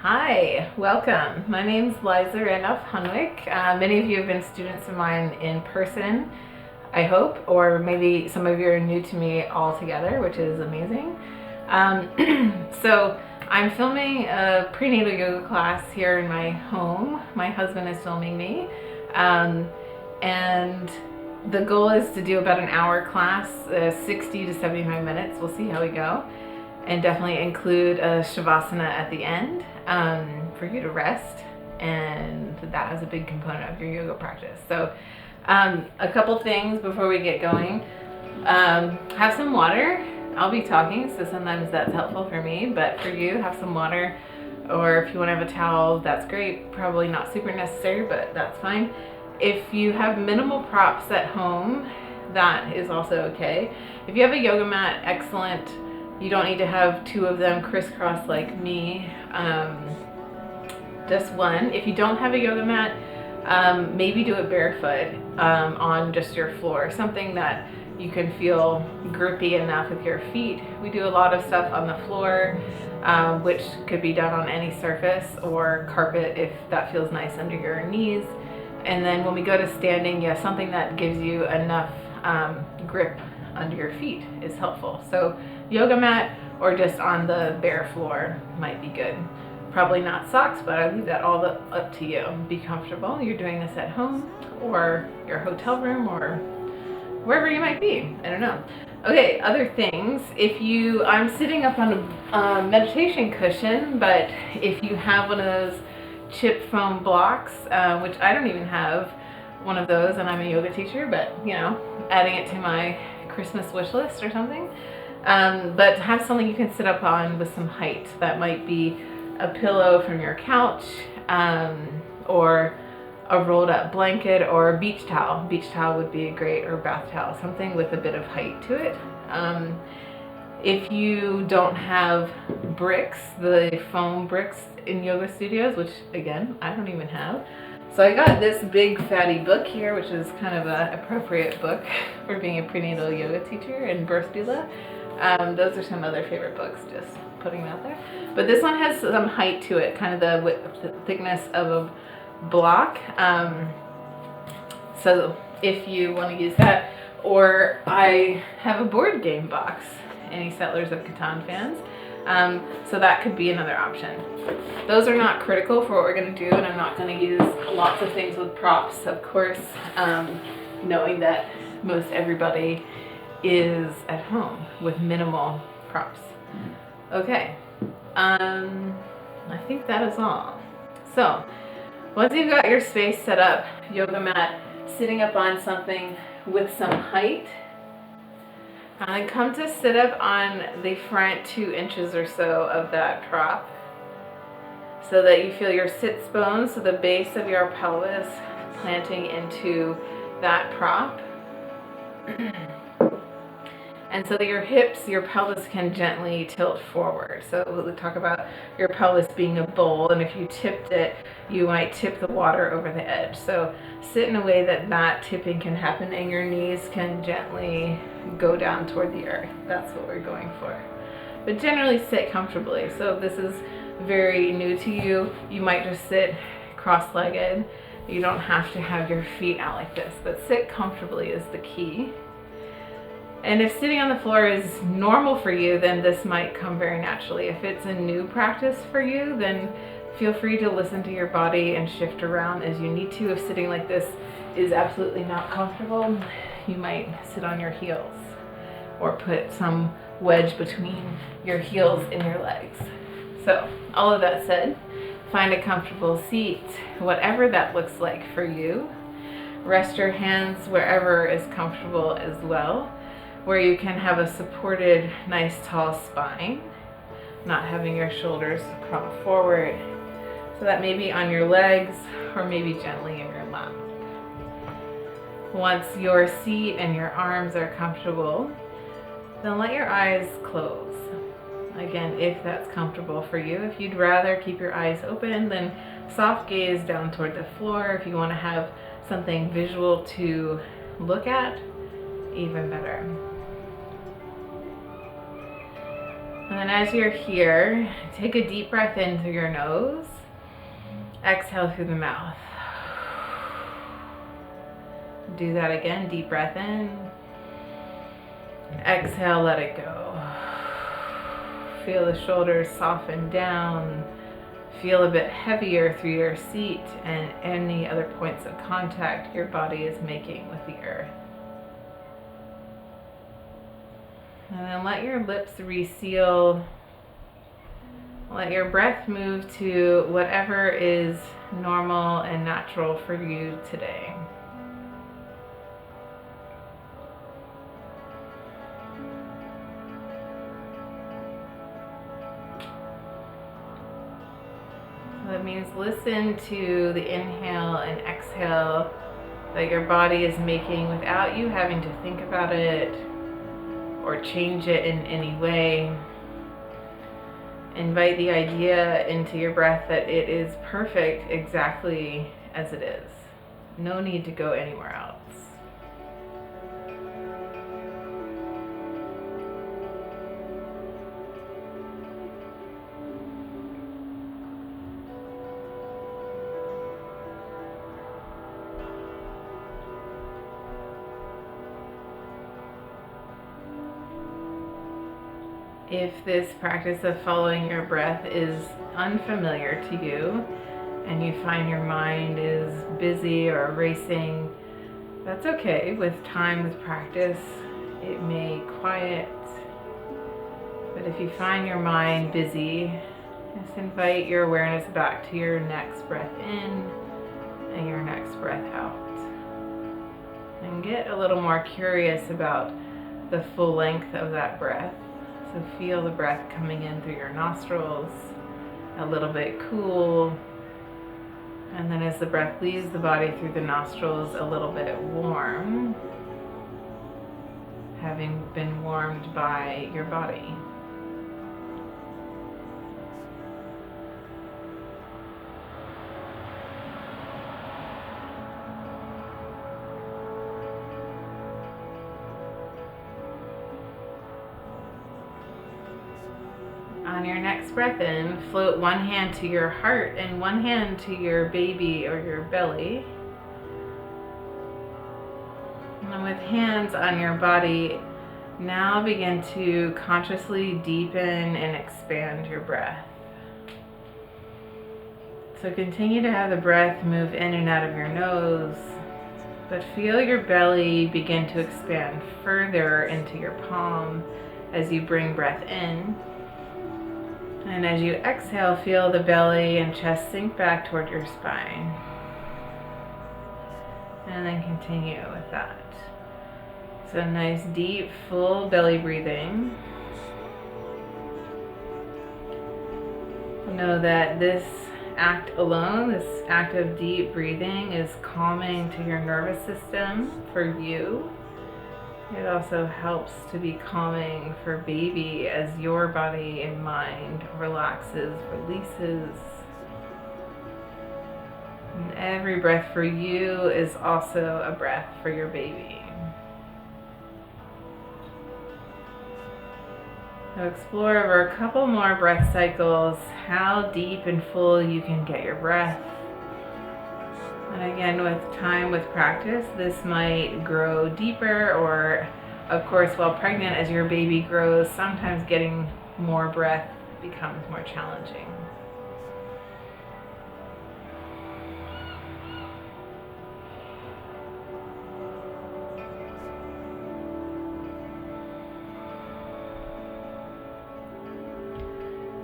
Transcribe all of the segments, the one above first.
Hi, welcome. My name's Liza Randolph-Hunwick. Many of you have been students of mine in person, I hope, or maybe some of you are new to me altogether, which is amazing. So I'm filming a prenatal yoga class here in my home. My husband is filming me. And the goal is to do about an hour class, 60 to 75 minutes. We'll see how we go. And definitely include a shavasana at the end for you to rest, and that is a big component of your yoga practice. So a couple things before we get going. Have some water. I'll be talking, so sometimes that's helpful for me, but for you, have some water, or if you want to have a towel, that's great. Probably not super necessary, but that's fine. If you have minimal props at home, that is also okay. If you have a yoga mat, excellent. You don't need to have two of them crisscross like me, just one. If you don't have a yoga mat, maybe do it barefoot on just your floor, something that you can feel grippy enough with your feet. We do a lot of stuff on the floor, which could be done on any surface, or carpet if that feels nice under your knees. And then when we go to standing, yeah, something that gives you enough grip under your feet is helpful. So yoga mat or just on the bare floor might be good. Probably not socks, but I leave that all up to you. Be comfortable. You're doing this at home or your hotel room or wherever you might be. I don't know. Okay, other things. I'm sitting up on a meditation cushion, but if you have one of those chip foam blocks, which I don't even have one of those, and I'm a yoga teacher, but you know, adding it to my Christmas wish list or something. But have something you can sit up on with some height. That might be a pillow from your couch, or a rolled up blanket, or a beach towel. Beach towel would be great, or bath towel, something with a bit of height to it. If you don't have bricks, the foam bricks in yoga studios, which again, I don't even have. So I got this big fatty book here, which is kind of an appropriate book for being a prenatal yoga teacher and birth doula. Those are some other favorite books, just putting it out there. But this one has some height to it, kind of the thickness of a block. So if you want to use that, or I have a board game box, any Settlers of Catan fans. So that could be another option. Those are not critical for what we're going to do, and I'm not going to use lots of things with props, of course, knowing that most everybody is at home with minimal props. Okay, I think that is all. So once you've got your space set up, yoga mat, sitting up on something with some height, and come to sit up on the front 2 inches or so of that prop, so that you feel your sits bones, so the base of your pelvis planting into that prop. And so that your hips, your pelvis can gently tilt forward. So we'll talk about your pelvis being a bowl, and if you tipped it, you might tip the water over the edge. So sit in a way that that tipping can happen and your knees can gently go down toward the earth. That's what we're going for. But generally sit comfortably. So if this is very new to you, you might just sit cross-legged. You don't have to have your feet out like this, but sit comfortably is the key. And if sitting on the floor is normal for you, then this might come very naturally. If it's a new practice for you, then feel free to listen to your body and shift around as you need to. If sitting like this is absolutely not comfortable, you might sit on your heels or put some wedge between your heels and your legs. So all of that said, find a comfortable seat, whatever that looks like for you. Rest your hands wherever is comfortable as well, where you can have a supported, nice tall spine, not having your shoulders come forward. So that may be on your legs or maybe gently in your lap. Once your seat and your arms are comfortable, then let your eyes close. Again, if that's comfortable for you. If you'd rather keep your eyes open, then soft gaze down toward the floor. If you want to have something visual to look at, even better. And then as you're here, take a deep breath in through your nose. Exhale through the mouth. Do that again. Deep breath in. Exhale, let it go. Feel the shoulders soften down. Feel a bit heavier through your seat and any other points of contact your body is making with the earth. And then let your lips reseal. Let your breath move to whatever is normal and natural for you today. That means listen to the inhale and exhale that your body is making without you having to think about it or change it in any way. Invite the idea into your breath that it is perfect exactly as it is. No need to go anywhere else. If this practice of following your breath is unfamiliar to you and you find your mind is busy or racing, that's okay. With time, with practice, it may quiet. But if you find your mind busy, just invite your awareness back to your next breath in and your next breath out. And get a little more curious about the full length of that breath. So feel the breath coming in through your nostrils, a little bit cool, and then as the breath leaves the body through the nostrils, a little bit warm, having been warmed by your body. On your next breath in, float one hand to your heart and one hand to your baby or your belly. And with hands on your body, now begin to consciously deepen and expand your breath. So continue to have the breath move in and out of your nose, but feel your belly begin to expand further into your palm as you bring breath in. And as you exhale, feel the belly and chest sink back toward your spine. And then continue with that. So nice, deep, full belly breathing. Know that this act alone, this act of deep breathing, is calming to your nervous system for you. It also helps to be calming for baby as your body and mind relaxes, releases. And every breath for you is also a breath for your baby. So explore over a couple more breath cycles how deep and full you can get your breath. And again, with time, with practice, this might grow deeper, or of course while pregnant, as your baby grows, sometimes getting more breath becomes more challenging.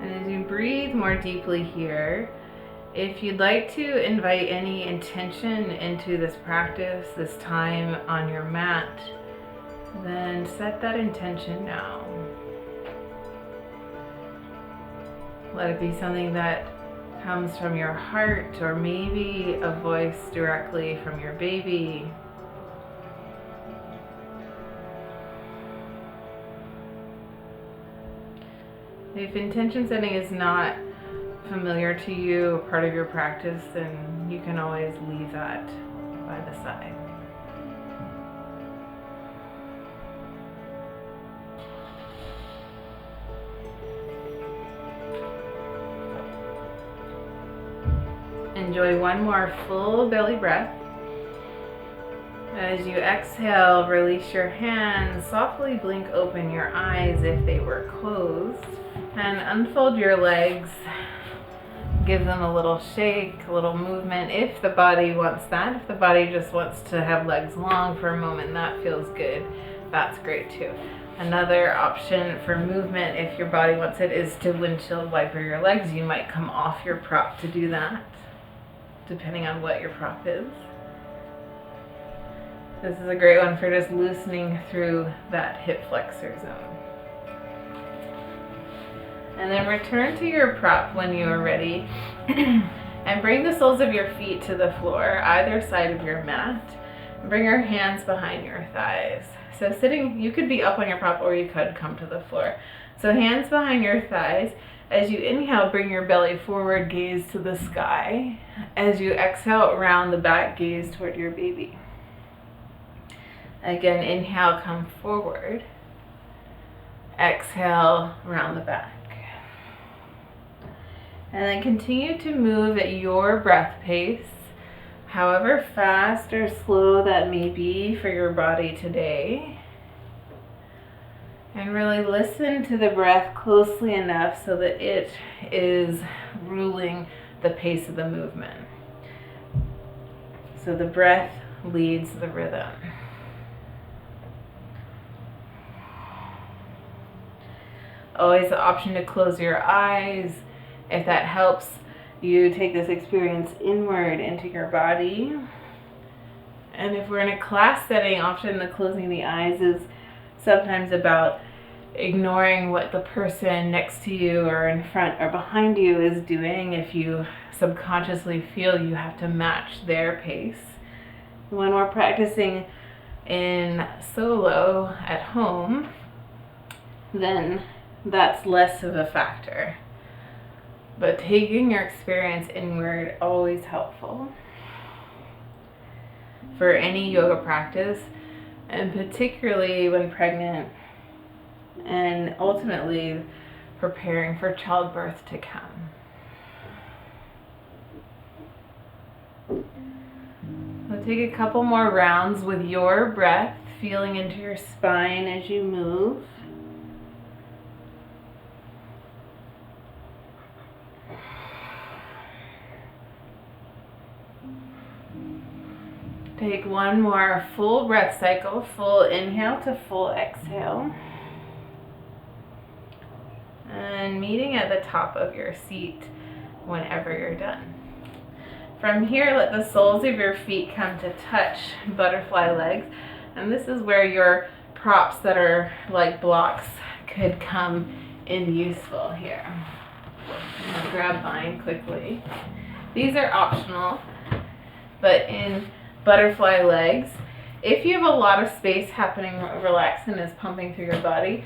And as you breathe more deeply here, if you'd like to invite any intention into this practice, this time on your mat, then set that intention now. Let it be something that comes from your heart, or maybe a voice directly from your baby. If intention setting is not familiar to you, part of your practice, then you can always leave that by the side. Enjoy one more full belly breath. As you exhale, release your hands, softly blink open your eyes if they were closed, and unfold your legs. Give them a little shake, a little movement if the body wants that. If the body just wants to have legs long for a moment, that feels good. That's great too. Another option for movement, if your body wants it, is to windshield wiper your legs. You might come off your prop to do that, depending on what your prop is. This is a great one for just loosening through that hip flexor zone. And then return to your prop when you are ready and bring the soles of your feet to the floor, either side of your mat. Bring your hands behind your thighs. So sitting, you could be up on your prop or you could come to the floor. So hands behind your thighs. As you inhale, bring your belly forward, gaze to the sky. As you exhale, round the back, gaze toward your baby. Again, inhale, come forward. Exhale, round the back. And then continue to move at your breath pace, however fast or slow that may be for your body today. And really listen to the breath closely enough so that it is ruling the pace of the movement. So the breath leads the rhythm. Always the option to close your eyes. If that helps you take this experience inward into your body. And if we're in a class setting, often the closing the eyes is sometimes about ignoring what the person next to you or in front or behind you is doing. If you subconsciously feel you have to match their pace. When we're practicing in solo at home, then that's less of a factor. But taking your experience inward, always helpful for any yoga practice, and particularly when pregnant and ultimately preparing for childbirth to come. We'll take a couple more rounds with your breath, feeling into your spine as you move. Take one more full breath cycle, full inhale to full exhale. And meeting at the top of your seat whenever you're done. From here, let the soles of your feet come to touch butterfly legs. And this is where your props that are like blocks could come in useful here. I'll grab mine quickly. These are optional, but in butterfly legs, if you have a lot of space happening, relaxin is pumping through your body,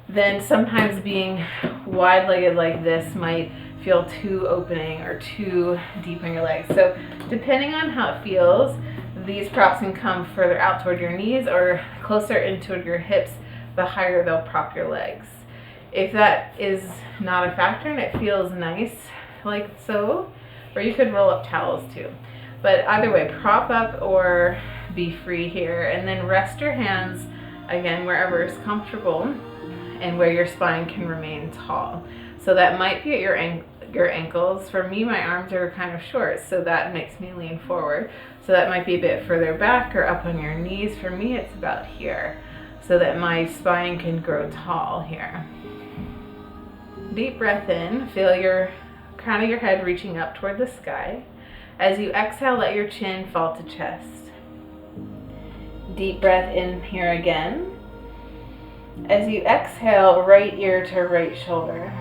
then sometimes being wide-legged like this might feel too opening or too deep in your legs. So depending on how it feels, these props can come further out toward your knees or closer into your hips, the higher they'll prop your legs. If that is not a factor and it feels nice like so, or you could roll up towels too. But either way, prop up or be free here, and then rest your hands again wherever is comfortable and where your spine can remain tall. So that might be at your ankles. For me, my arms are kind of short, so that makes me lean forward. So that might be a bit further back or up on your knees. For me, it's about here, so that my spine can grow tall here. Deep breath in, feel your crown of your head reaching up toward the sky. As you exhale, let your chin fall to chest. Deep breath in here again. As you exhale, right ear to right shoulder.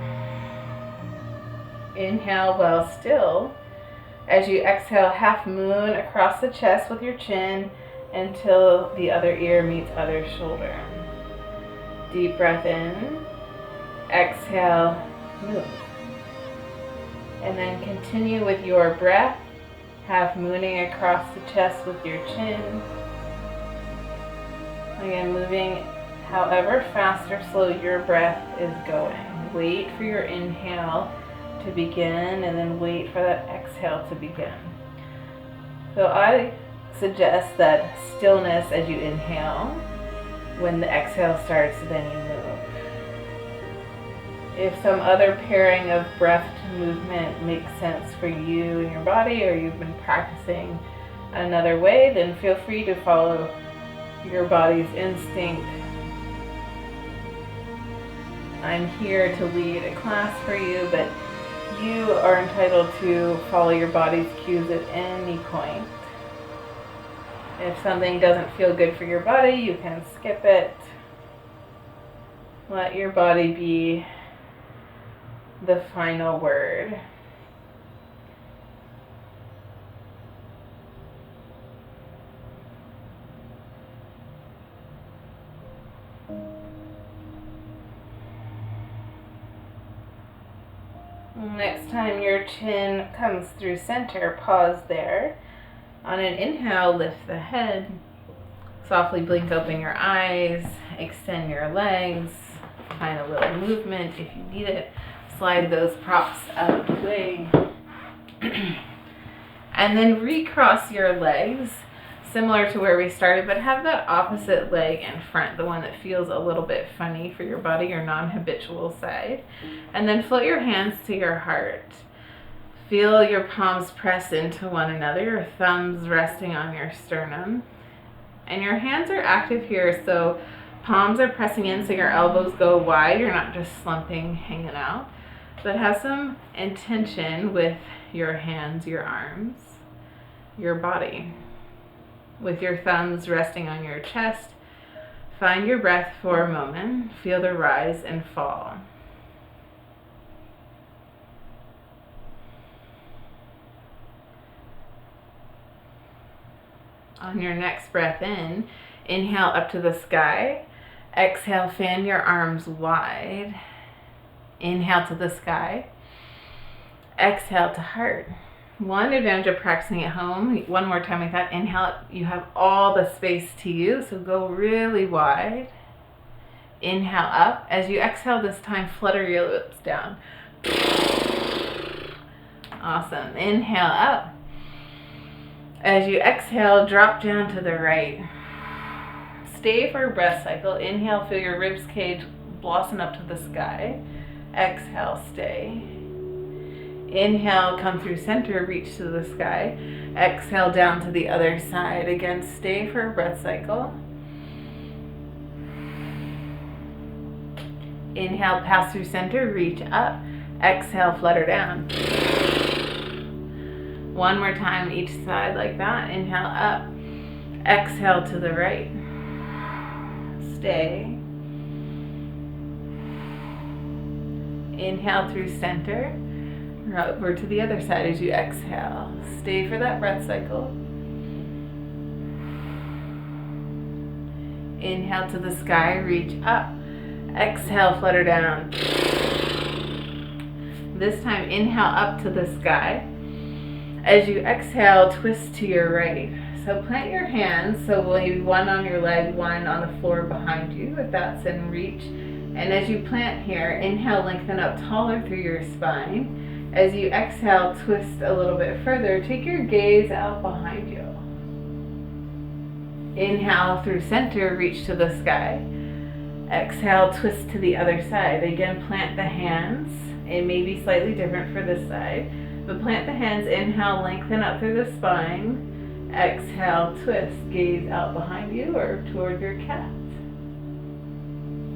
Inhale while still. As you exhale, half moon across the chest with your chin until the other ear meets other shoulder. Deep breath in. Exhale, move. And then continue with your breath. Half mooning across the chest with your chin. Again, moving however fast or slow your breath is going. Wait for your inhale to begin, and then wait for that exhale to begin. So I suggest that stillness as you inhale. When the exhale starts, then you move. If some other pairing of breath to movement makes sense for you and your body, or you've been practicing another way, then feel free to follow your body's instinct. I'm here to lead a class for you, but you are entitled to follow your body's cues at any point. If something doesn't feel good for your body, you can skip it. Let your body be the final word. Next time your chin comes through center, pause there. On an inhale, lift the head. Softly blink open your eyes. Extend your legs. Find a little movement if you need it. Slide those props out of the way. And then recross your legs, similar to where we started, but have that opposite leg in front, the one that feels a little bit funny for your body, your non-habitual side. And then float your hands to your heart. Feel your palms press into one another, your thumbs resting on your sternum. And your hands are active here, so palms are pressing in so your elbows go wide. You're not just slumping, hanging out. But have some intention with your hands, your arms, your body. With your thumbs resting on your chest, find your breath for a moment. Feel the rise and fall. On your next breath in, inhale up to the sky. Exhale, fan your arms wide. Inhale to the sky. Exhale to heart. One advantage of practicing at home, one more time like that, inhale, you have all the space to you, so go really wide. Inhale up. As you exhale this time, flutter your lips down. Awesome. Inhale up. As you exhale, drop down to the right. Stay for a breath cycle. Inhale, feel your ribs cage blossom up to the sky. Exhale, stay. Inhale, come through center, reach to the sky. Exhale, down to the other side. Again, stay for a breath cycle. Inhale, pass through center, reach up. Exhale, flutter down. One more time each side like that. Inhale up. Exhale to the right. Stay. Inhale through center. Over to the other side as you exhale. Stay for that breath cycle. Inhale to the sky, reach up. Exhale, flutter down. This time, inhale up to the sky. As you exhale, twist to your right. So plant your hands, so maybe one on your leg, one on the floor behind you, if that's in reach. And as you plant here, inhale, lengthen up taller through your spine. As you exhale, twist a little bit further. Take your gaze out behind you. Inhale through center, reach to the sky. Exhale, twist to the other side. Again, plant the hands. It may be slightly different for this side, but plant the hands. Inhale, lengthen up through the spine. Exhale, twist, gaze out behind you or toward your cat.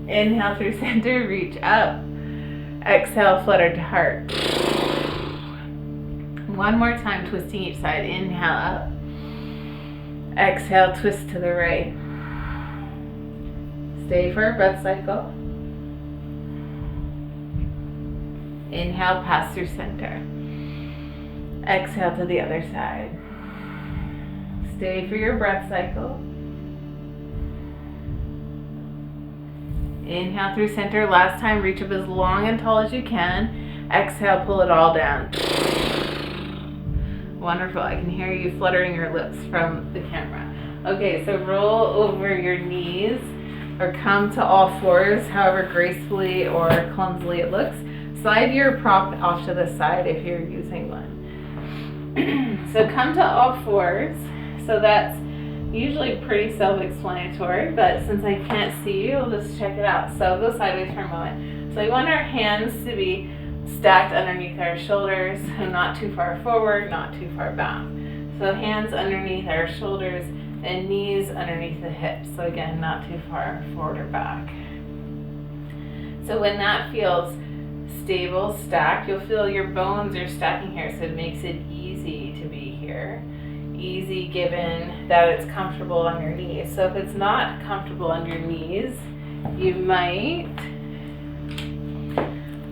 Inhale through center, reach up. Exhale, flutter to heart. One more time, twisting each side. Inhale up. Exhale, twist to the right. Stay for a breath cycle. Inhale, pass through center. Exhale to the other side. Stay for your breath cycle. Inhale through center. Last time, reach up as long and tall as you can. Exhale, pull it all down. Wonderful. I can hear you fluttering your lips from the camera. Okay, so roll over your knees or come to all fours, however gracefully or clumsily it looks. Slide your prop off to the side if you're using one. So come to all fours. So that's usually pretty self-explanatory, but since I can't see you, we'll just check it out. So go sideways for a moment. So we want our hands to be stacked underneath our shoulders, and not too far forward, not too far back. So hands underneath our shoulders and knees underneath the hips. So again, not too far forward or back. So when that feels stable, stacked, you'll feel your bones are stacking here, so it makes it easy to be here. Easy given that it's comfortable on your knees. So if it's not comfortable on your knees, you might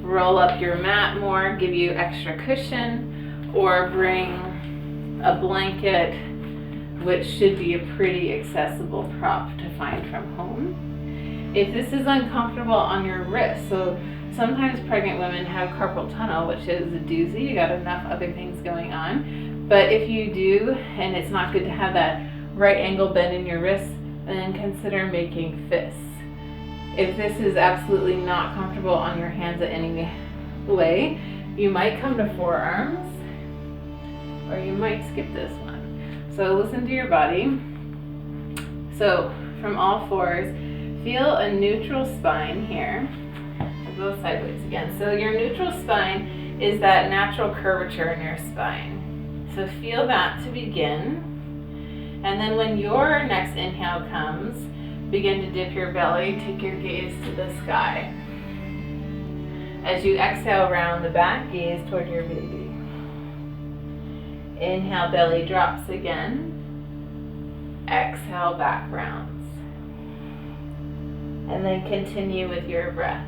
roll up your mat more, give you extra cushion, or bring a blanket, which should be a pretty accessible prop to find from home. If this is uncomfortable on your wrist, so sometimes pregnant women have carpal tunnel, which is a doozy. You got enough other things going on. But if you do, and it's not good to have that right angle bend in your wrist, then consider making fists. If this is absolutely not comfortable on your hands in any way, you might come to forearms, or you might skip this one. So listen to your body. So from all fours, feel a neutral spine here. We'll go sideways again. So your neutral spine is that natural curvature in your spine. So feel that to begin. And then when your next inhale comes, begin to dip your belly, take your gaze to the sky. As you exhale, round the back, gaze toward your baby. Inhale, belly drops again. Exhale, back rounds. And then continue with your breath.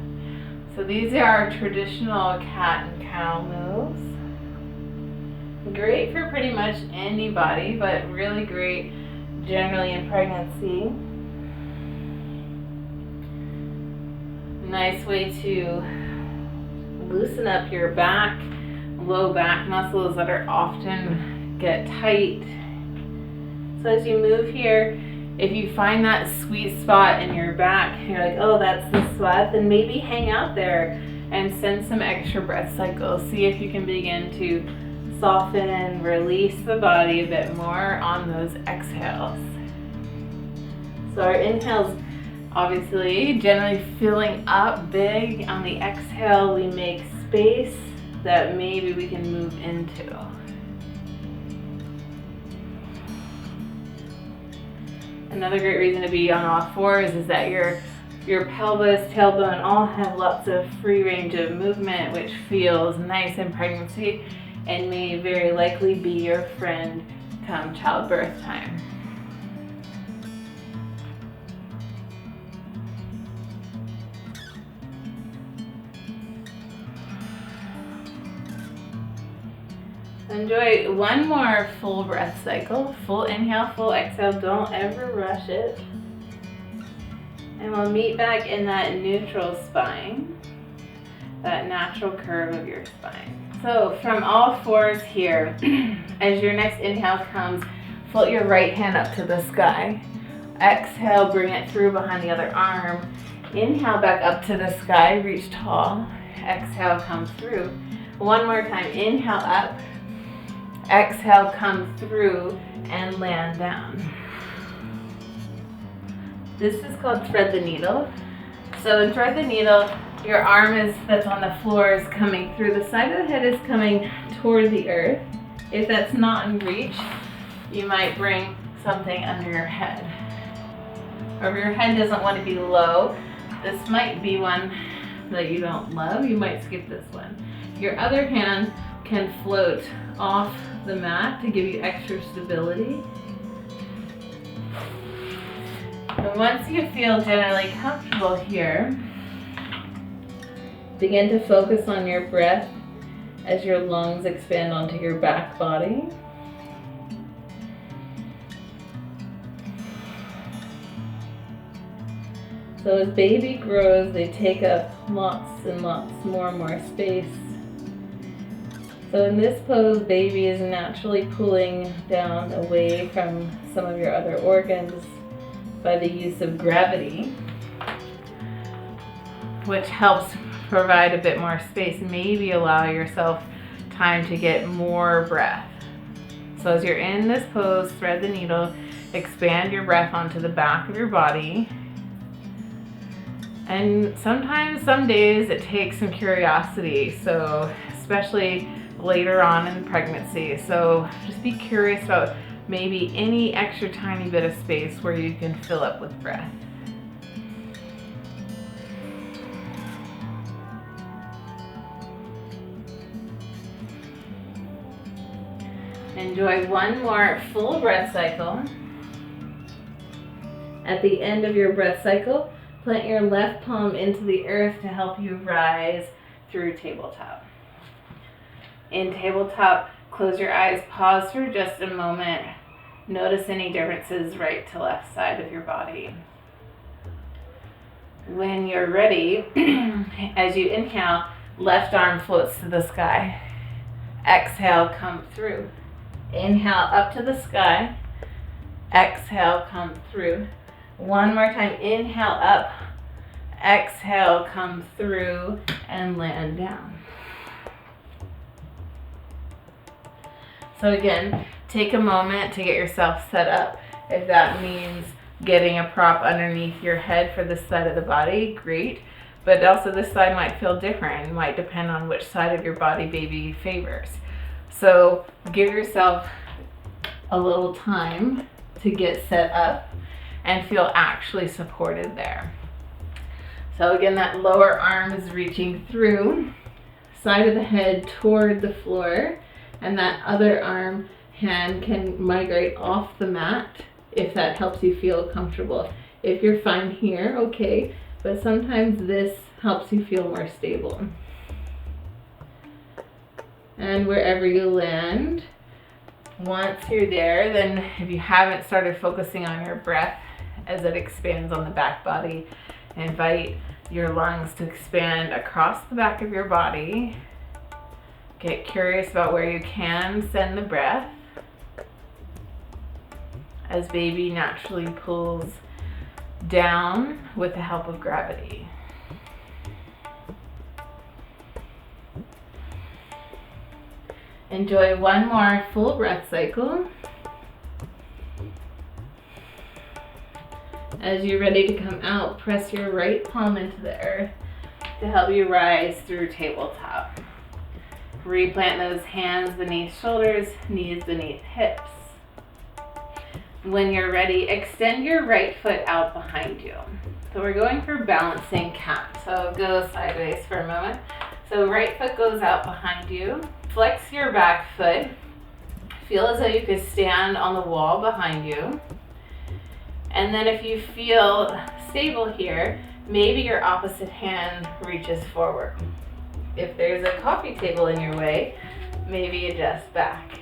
So these are our traditional cat and cow moves. Great for pretty much anybody, but really great generally in pregnancy. Nice way to loosen up your back, low back muscles that are often get tight. So as you move here, if you find that sweet spot in your back, you're like, oh, that's the spot, then maybe hang out there and send some extra breath cycles. See if you can begin to soften, release the body a bit more on those exhales. So our inhales, obviously, generally filling up big. On the exhale, we make space that maybe we can move into. Another great reason to be on all fours is that your pelvis, tailbone all have lots of free range of movement, which feels nice in pregnancy and may very likely be your friend come childbirth time. Enjoy one more full breath cycle. Full inhale, full exhale. Don't ever rush it. And we'll meet back in that neutral spine, that natural curve of your spine. So from all fours here, as your next inhale comes, float your right hand up to the sky. Exhale, bring it through behind the other arm. Inhale back up to the sky, reach tall. Exhale, come through. One more time, inhale up. Exhale, come through and land down. This is called thread the needle. So in thread the needle, your arm that's on the floor is coming through. The side of the head is coming toward the earth. If that's not in reach, you might bring something under your head. Or if your head doesn't want to be low, this might be one that you don't love. You might skip this one. Your other hand can float off the mat to give you extra stability. And once you feel generally comfortable here, begin to focus on your breath as your lungs expand onto your back body. So as baby grows, they take up lots and lots more space. So in this pose, baby is naturally pulling down away from some of your other organs by the use of gravity, which helps provide a bit more space. Maybe allow yourself time to get more breath. So as you're in this pose, thread the needle, expand your breath onto the back of your body. And sometimes, some days, it takes some curiosity, so especially later on in pregnancy. So just be curious about maybe any extra tiny bit of space where you can fill up with breath. Enjoy one more full breath cycle. At the end of your breath cycle, plant your left palm into the earth to help you rise through tabletop. In tabletop, close your eyes, pause for just a moment. Notice any differences right to left side of your body. When you're ready, as you inhale, left arm floats to the sky. Exhale, come through. Inhale up to the sky. Exhale, come through. One more time, inhale up. Exhale, come through and land down. So again, take a moment to get yourself set up. If that means getting a prop underneath your head for this side of the body, great. But also this side might feel different. It might depend on which side of your body baby favors. So give yourself a little time to get set up and feel actually supported there. So again, that lower arm is reaching through, side of the head toward the floor, and that other arm hand can migrate off the mat if that helps you feel comfortable. If you're fine here, okay, but sometimes this helps you feel more stable. And wherever you land, once you're there, then if you haven't started focusing on your breath as it expands on the back body, invite your lungs to expand across the back of your body. Get curious about where you can send the breath as baby naturally pulls down with the help of gravity. Enjoy one more full breath cycle. As you're ready to come out, press your right palm into the earth to help you rise through tabletop. Replant those hands beneath shoulders, knees beneath hips. When you're ready, extend your right foot out behind you. So we're going for balancing cat. So go sideways for a moment. So right foot goes out behind you. Flex your back foot. Feel as though you could stand on the wall behind you. And then if you feel stable here, maybe your opposite hand reaches forward. If there's a coffee table in your way, maybe adjust back.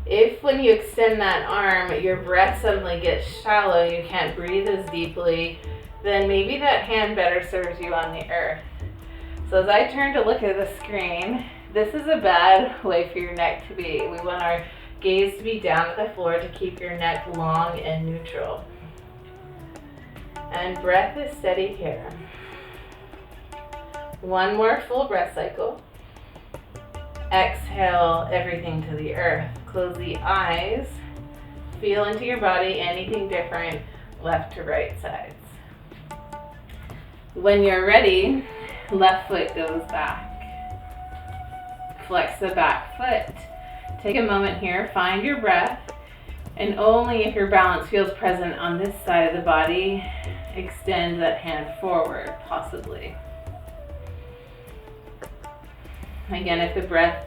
If when you extend that arm, your breath suddenly gets shallow, you can't breathe as deeply, then maybe that hand better serves you on the earth. So as I turn to look at the screen, this is a bad way for your neck to be. We want our gaze to be down at the floor to keep your neck long and neutral. And breath is steady here. One more full breath cycle. Exhale everything to the earth. Close the eyes. Feel into your body, anything different, left to right sides. When you're ready, left foot goes back. Flex the back foot. Take a moment here, find your breath, and only if your balance feels present on this side of the body, extend that hand forward, possibly. Again, if the breath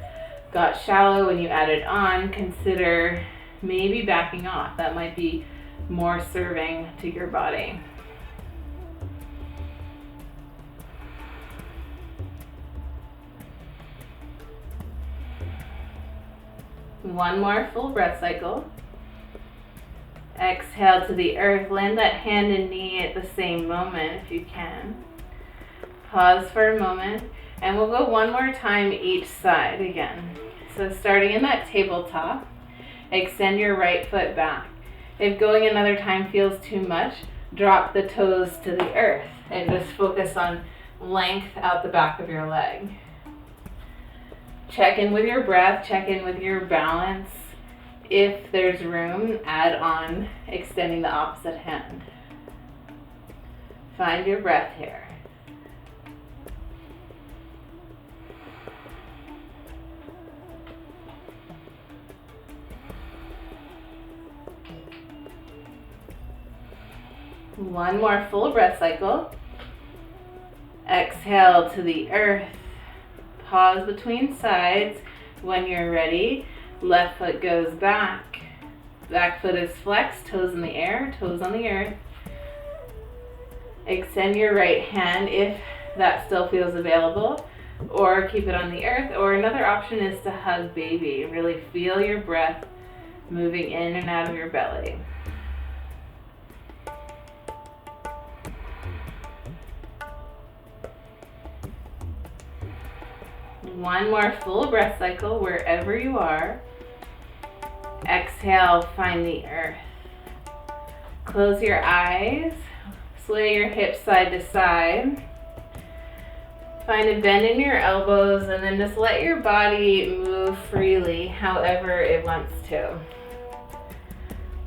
got shallow when you added on, consider maybe backing off. That might be more serving to your body. One more full breath cycle. Exhale to the earth. Land that hand and knee at the same moment if you can. Pause for a moment, and we'll go one more time each side again. So starting in that tabletop, extend your right foot back. If going another time feels too much, drop the toes to the earth and just focus on length out the back of your leg. Check in with your breath, check in with your balance. If there's room, add on extending the opposite hand. Find your breath here. One more full breath cycle. Exhale to the earth. Pause between sides. When you're ready, left foot goes back. Back foot is flexed, toes in the air, toes on the earth. Extend your right hand if that still feels available, or keep it on the earth. Or another option is to hug baby. Really feel your breath moving in and out of your belly. One more full breath cycle wherever you are. Exhale, find the earth. Close your eyes. Sway your hips side to side. Find a bend in your elbows and then just let your body move freely however it wants to.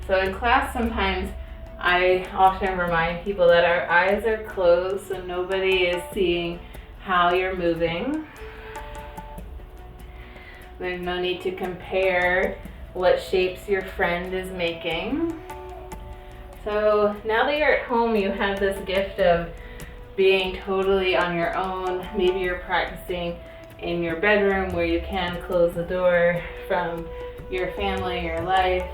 So in class sometimes I often remind people that our eyes are closed so nobody is seeing how you're moving. There's no need to compare what shapes your friend is making. So now that you're at home, you have this gift of being totally on your own. Maybe you're practicing in your bedroom where you can close the door from your family, your life.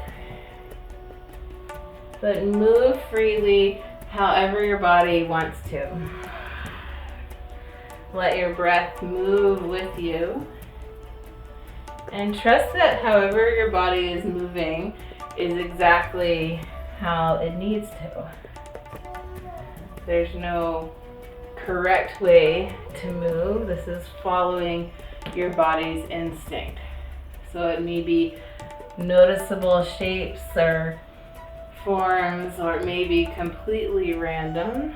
But move freely however your body wants to. Let your breath move with you. And trust that however your body is moving is exactly how it needs to. There's no correct way to move. This is following your body's instinct. So it may be noticeable shapes or forms, or it may be completely random.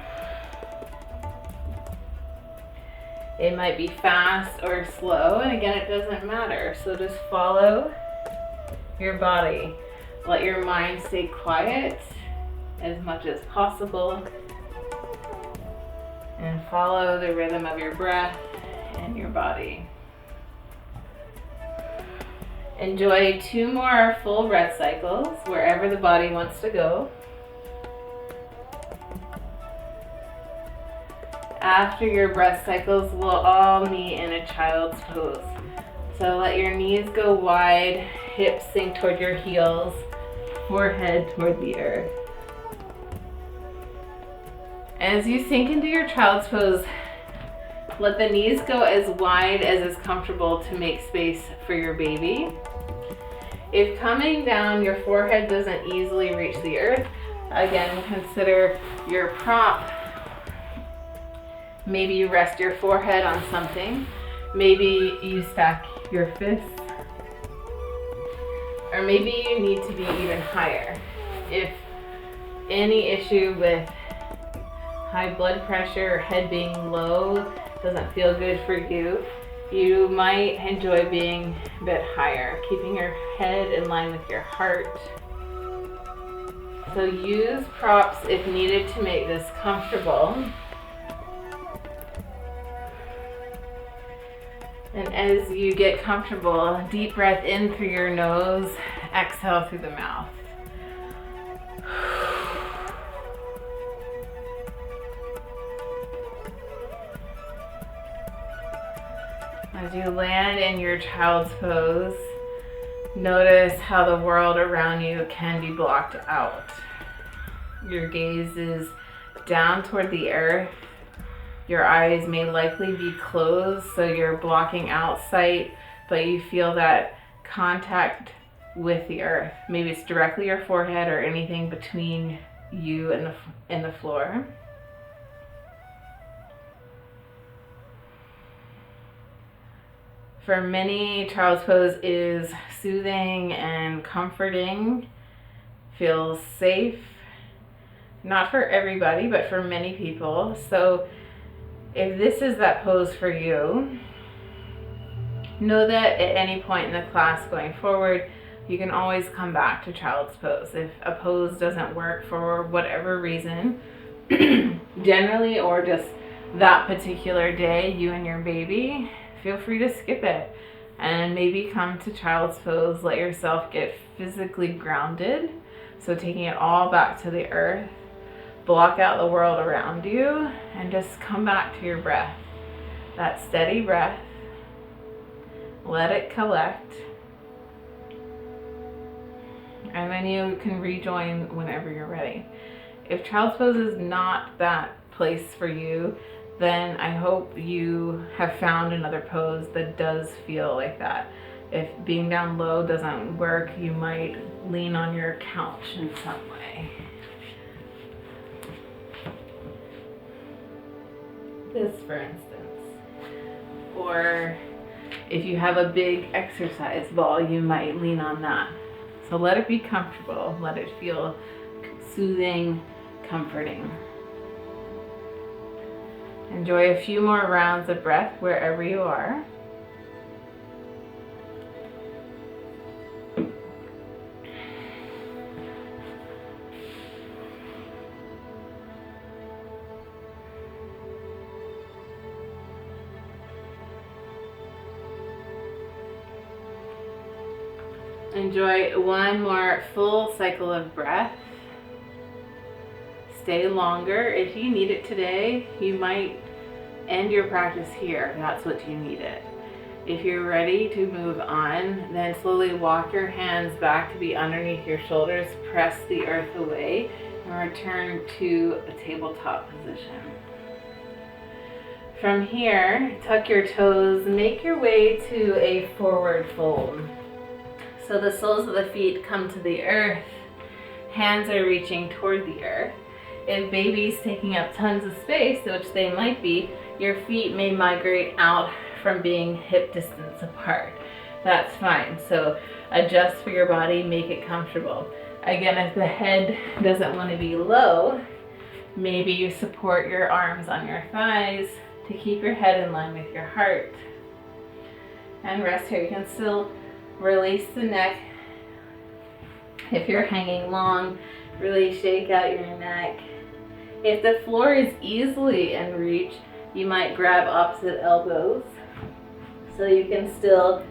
It might be fast or slow, and again, it doesn't matter. So just follow your body. Let your mind stay quiet as much as possible, and follow the rhythm of your breath and your body. Enjoy 2 more full breath cycles wherever the body wants to go. After your breath cycles, we'll all meet in a child's pose. So let your knees go wide, hips sink toward your heels, forehead toward the earth. As you sink into your child's pose, let the knees go as wide as is comfortable to make space for your baby. If coming down, your forehead doesn't easily reach the earth, again, consider your prop. Maybe you rest your forehead on something. Maybe you stack your fists. Or maybe you need to be even higher. If any issue with high blood pressure or head being low doesn't feel good for you, you might enjoy being a bit higher, keeping your head in line with your heart. So use props if needed to make this comfortable. And as you get comfortable, deep breath in through your nose, exhale through the mouth. As you land in your child's pose, notice how the world around you can be blocked out. Your gaze is down toward the earth. Your eyes may likely be closed, so you're blocking out sight, but you feel that contact with the earth. Maybe it's directly your forehead or anything between you and the floor. For many, child's pose is soothing and comforting, feels safe. not for everybody, but for many people. So if this is that pose for you, know that at any point in the class going forward, you can always come back to child's pose. If a pose doesn't work for whatever reason, generally, or just that particular day, you and your baby, feel free to skip it and maybe come to child's pose. Let yourself get physically grounded. So taking it all back to the earth, block out the world around you, and just come back to your breath. That steady breath. Let it collect. And then you can rejoin whenever you're ready. If child's pose is not that place for you, then I hope you have found another pose that does feel like that. If being down low doesn't work, you might lean on your couch in some way. This, for instance. Or if you have a big exercise ball, you might lean on that. So let it be comfortable. Let it feel soothing, comforting. Enjoy a few more rounds of breath wherever you are. Enjoy one more full cycle of breath. Stay longer. If you need it today, you might end your practice here if that's what you needed. If you're ready to move on, then slowly walk your hands back to be underneath your shoulders, press the earth away, and return to a tabletop position. From here, tuck your toes, make your way to a forward fold. So the soles of the feet come to the earth, hands are reaching toward the earth. If baby's taking up tons of space, which they might be, your feet may migrate out from being hip distance apart. That's fine. So adjust for your body, make it comfortable. Again, if the head doesn't want to be low, maybe you support your arms on your thighs to keep your head in line with your heart. And rest here. You can still release the neck. If you're hanging long, really shake out your neck. If the floor is easily in reach, you might grab opposite elbows so you can still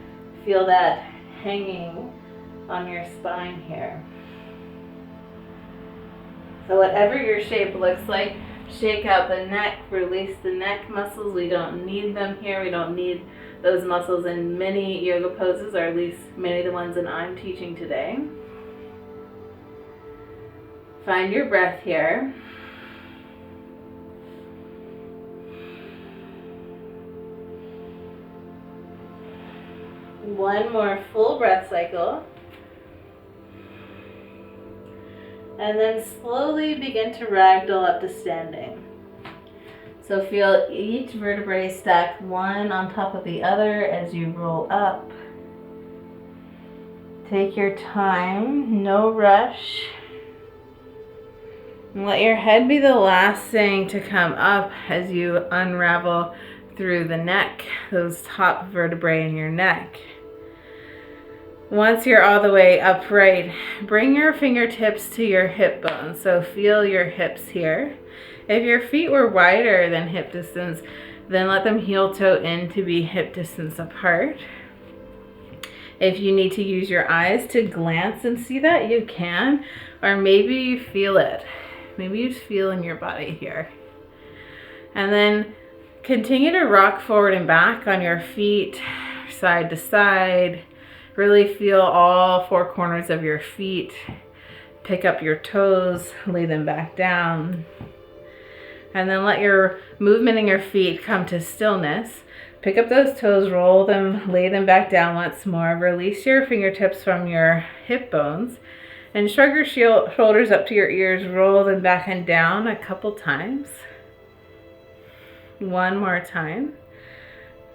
feel that hanging on your spine here. So whatever your shape looks like, shake out the neck, release the neck muscles. We don't need them here. We don't need those muscles in many yoga poses, or at least many of the ones that I'm teaching today. Find your breath here. One more full breath cycle. And then slowly begin to ragdoll up to standing. So feel each vertebrae stack one on top of the other as you roll up. Take your time, no rush. And let your head be the last thing to come up as you unravel through the neck, those top vertebrae in your neck. Once you're all the way upright, bring your fingertips to your hip bones. So feel your hips here. If your feet were wider than hip distance, then let them heel toe in to be hip distance apart. If you need to use your eyes to glance and see that, you can. Or maybe you feel it. Maybe you feel in your body here. And then continue to rock forward and back on your feet, side to side. Really feel all four corners of your feet. Pick up your toes, lay them back down. And then let your movement in your feet come to stillness. Pick up those toes, roll them, lay them back down once more. Release your fingertips from your hip bones. And shrug your shoulders up to your ears, roll them back and down a couple times. One more time.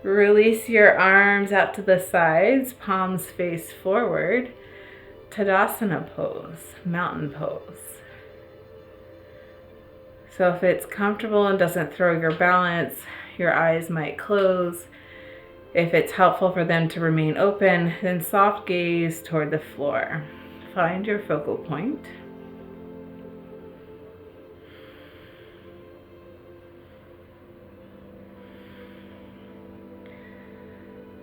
Release your arms out to the sides, palms face forward. Tadasana pose, mountain pose. So if it's comfortable and doesn't throw your balance, your eyes might close. If it's helpful for them to remain open, then soft gaze toward the floor. Find your focal point.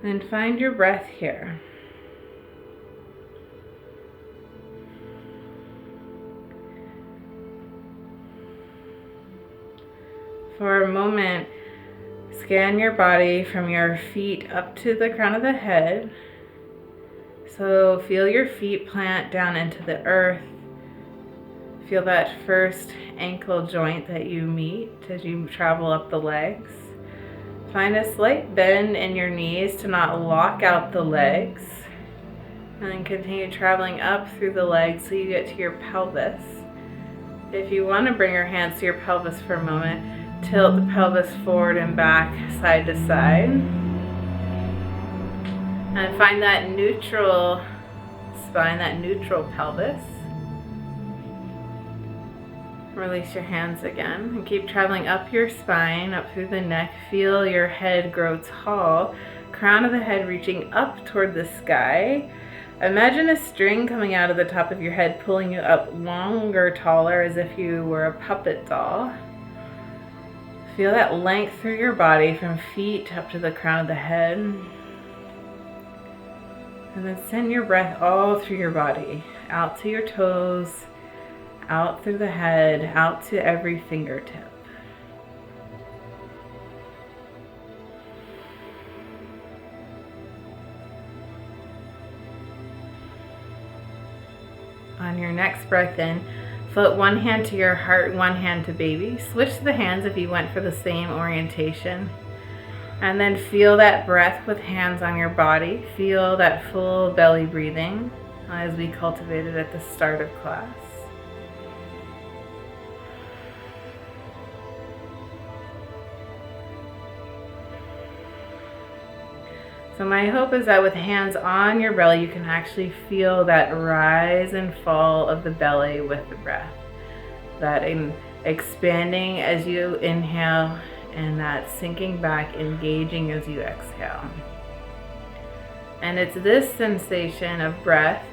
And find your breath here. For a moment, scan your body from your feet up to the crown of the head. So feel your feet plant down into the earth. Feel that first ankle joint that you meet as you travel up the legs. Find a slight bend in your knees to not lock out the legs. And then continue traveling up through the legs so you get to your pelvis. If you want to bring your hands to your pelvis for a moment, tilt the pelvis forward and back, side to side. And find that neutral spine, that neutral pelvis. Release your hands again and keep traveling up your spine, up through the neck. Feel your head grow tall, crown of the head reaching up toward the sky. Imagine a string coming out of the top of your head, pulling you up longer, taller, as if you were a puppet doll. Feel that length through your body from feet up to the crown of the head. And then send your breath all through your body, out to your toes, out through the head, out to every fingertip. On your next breath in, float one hand to your heart, one hand to baby. Switch the hands if you went for the same orientation. And then feel that breath with hands on your body. Feel that full belly breathing as we cultivated at the start of class. So my hope is that with hands on your belly, you can actually feel that rise and fall of the belly with the breath. That expanding as you inhale and that sinking back, engaging as you exhale. And it's this sensation of breath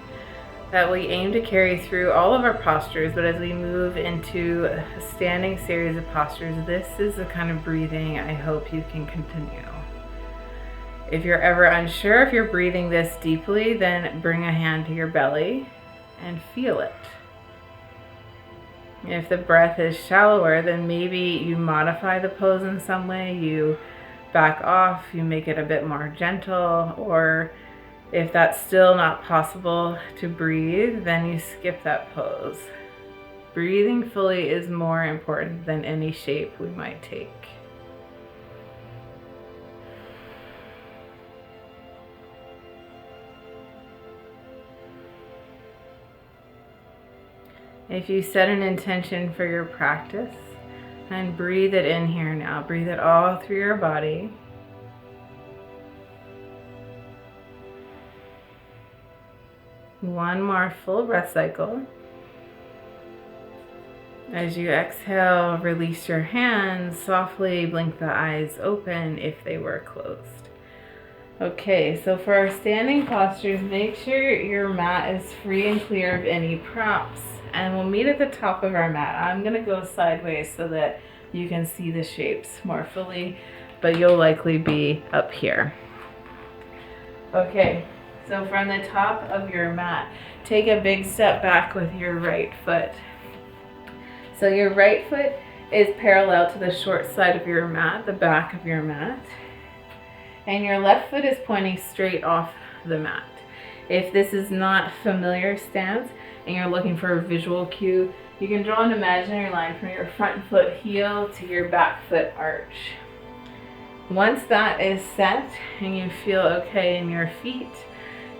that we aim to carry through all of our postures, but as we move into a standing series of postures, this is the kind of breathing I hope you can continue. If you're ever unsure if you're breathing this deeply, then bring a hand to your belly and feel it. If the breath is shallower, then maybe you modify the pose in some way. You back off, you make it a bit more gentle, or if that's still not possible to breathe, then you skip that pose. Breathing fully is more important than any shape we might take. If you set an intention for your practice, and breathe it in here now. Breathe it all through your body. One more full breath cycle. As you exhale, release your hands, softly blink the eyes open if they were closed. Okay, so for our standing postures, make sure your mat is free and clear of any props. And we'll meet at the top of our mat. I'm gonna go sideways so that you can see the shapes more fully, but you'll likely be up here. Okay, so from the top of your mat, take a big step back with your right foot. So your right foot is parallel to the short side of your mat, the back of your mat. And your left foot is pointing straight off the mat. If this is not familiar stance and you're looking for a visual cue, you can draw an imaginary line from your front foot heel to your back foot arch. Once that is set and you feel okay in your feet,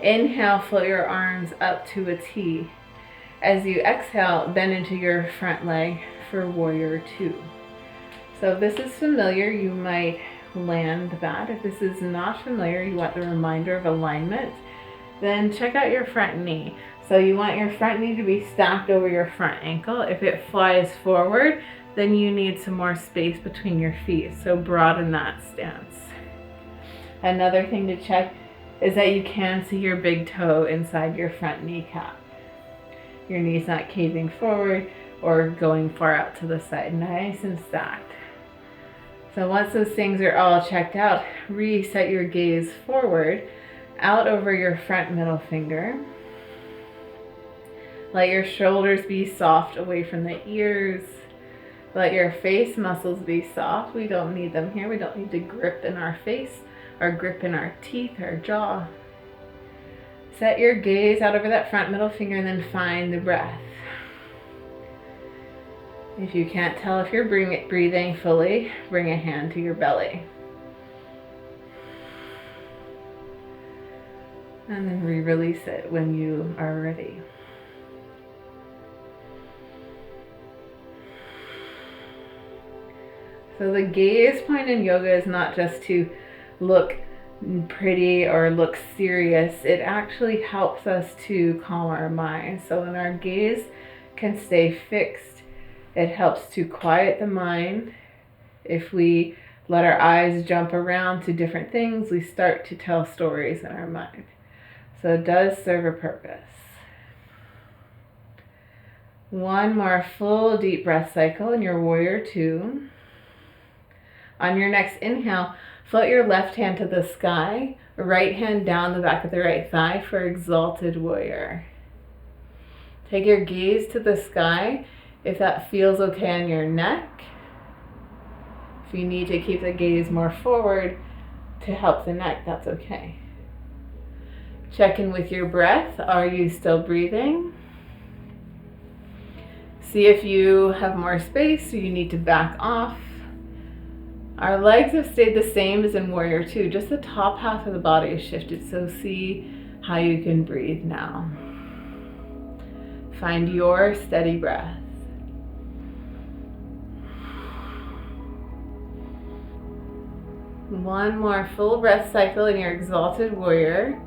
inhale, float your arms up to a T. As you exhale, bend into your front leg for warrior two. So if this is familiar, you might land that. If this is not familiar, you want the reminder of alignment, then check out your front knee. So you want your front knee to be stacked over your front ankle. If it flies forward, then you need some more space between your feet. So broaden that stance. Another thing to check is that you can see your big toe inside your front kneecap. Your knee's not caving forward or going far out to the side, nice and stacked. So once those things are all checked out, reset your gaze forward, out over your front middle finger. Let your shoulders be soft away from the ears. Let your face muscles be soft. We don't need them here. We don't need to grip in our face or grip in our teeth or jaw. Set your gaze out over that front middle finger and then find the breath. If you can't tell if you're breathing fully, bring a hand to your belly. And then release it when you are ready. So the gaze point in yoga is not just to look pretty or look serious. It actually helps us to calm our mind. So when our gaze can stay fixed, it helps to quiet the mind. If we let our eyes jump around to different things, we start to tell stories in our mind. So it does serve a purpose. One more full deep breath cycle in your warrior two. On your next inhale, float your left hand to the sky, right hand down the back of the right thigh for exalted warrior. Take your gaze to the sky if that feels okay on your neck. If you need to keep the gaze more forward to help the neck, that's okay. Check in with your breath. Are you still breathing? See if you have more space or you need to back off. Our legs have stayed the same as in warrior two, just the top half of the body has shifted, so see how you can breathe now. Find your steady breath. One more full breath cycle in your exalted warrior.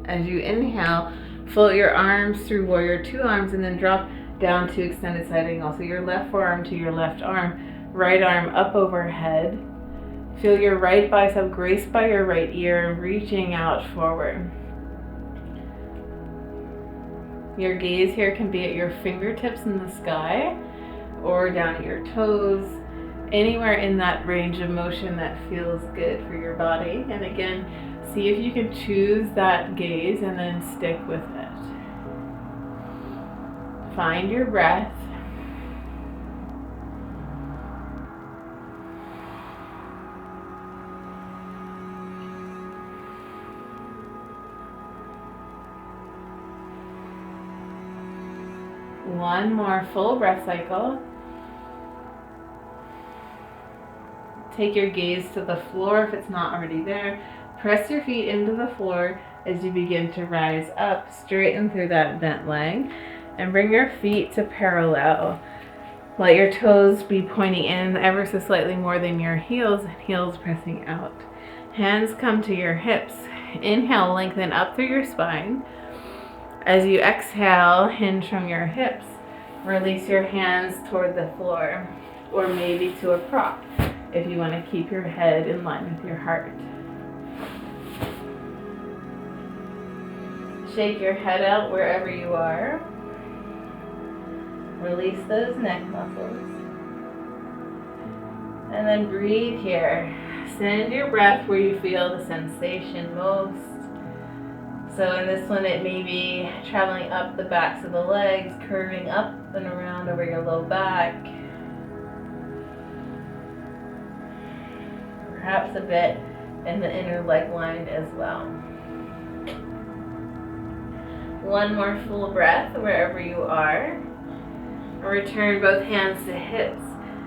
As you inhale, float your arms through warrior two arms and then drop down to extended side angle. So your left forearm to your left arm, right arm up overhead. Feel your right bicep graced by your right ear, reaching out forward. Your gaze here can be at your fingertips in the sky or down at your toes, anywhere in that range of motion that feels good for your body. And again, see if you can choose that gaze and then stick with it. Find your breath. One more full breath cycle. Take your gaze to the floor if it's not already there. Press your feet into the floor as you begin to rise up, straighten through that bent leg. And bring your feet to parallel. Let your toes be pointing in ever so slightly more than your heels, and heels pressing out. Hands come to your hips. Inhale, lengthen up through your spine. As you exhale, hinge from your hips. Release your hands toward the floor, or maybe to a prop, if you want to keep your head in line with your heart. Shake your head out wherever you are. Release those neck muscles. And then breathe here. Send your breath where you feel the sensation most. So in this one, it may be traveling up the backs of the legs, curving up and around over your low back. Perhaps a bit in the inner leg line as well. One more full breath wherever you are. Return both hands to hips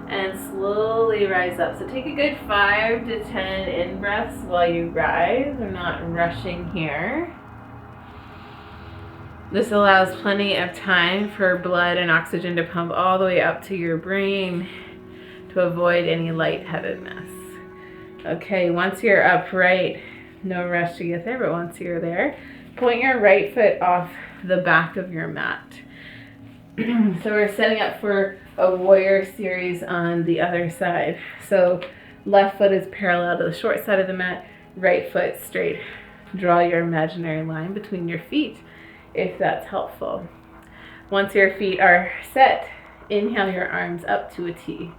and slowly rise up. So take a good 5 to 10 in-breaths while you rise. We're not rushing here. This allows plenty of time for blood and oxygen to pump all the way up to your brain to avoid any lightheadedness. Okay, once you're upright, no rush to get there, but once you're there, point your right foot off the back of your mat. So we're setting up for a warrior series on the other side. So left foot is parallel to the short side of the mat, right foot straight. Draw your imaginary line between your feet if that's helpful. Once your feet are set, inhale your arms up to a T.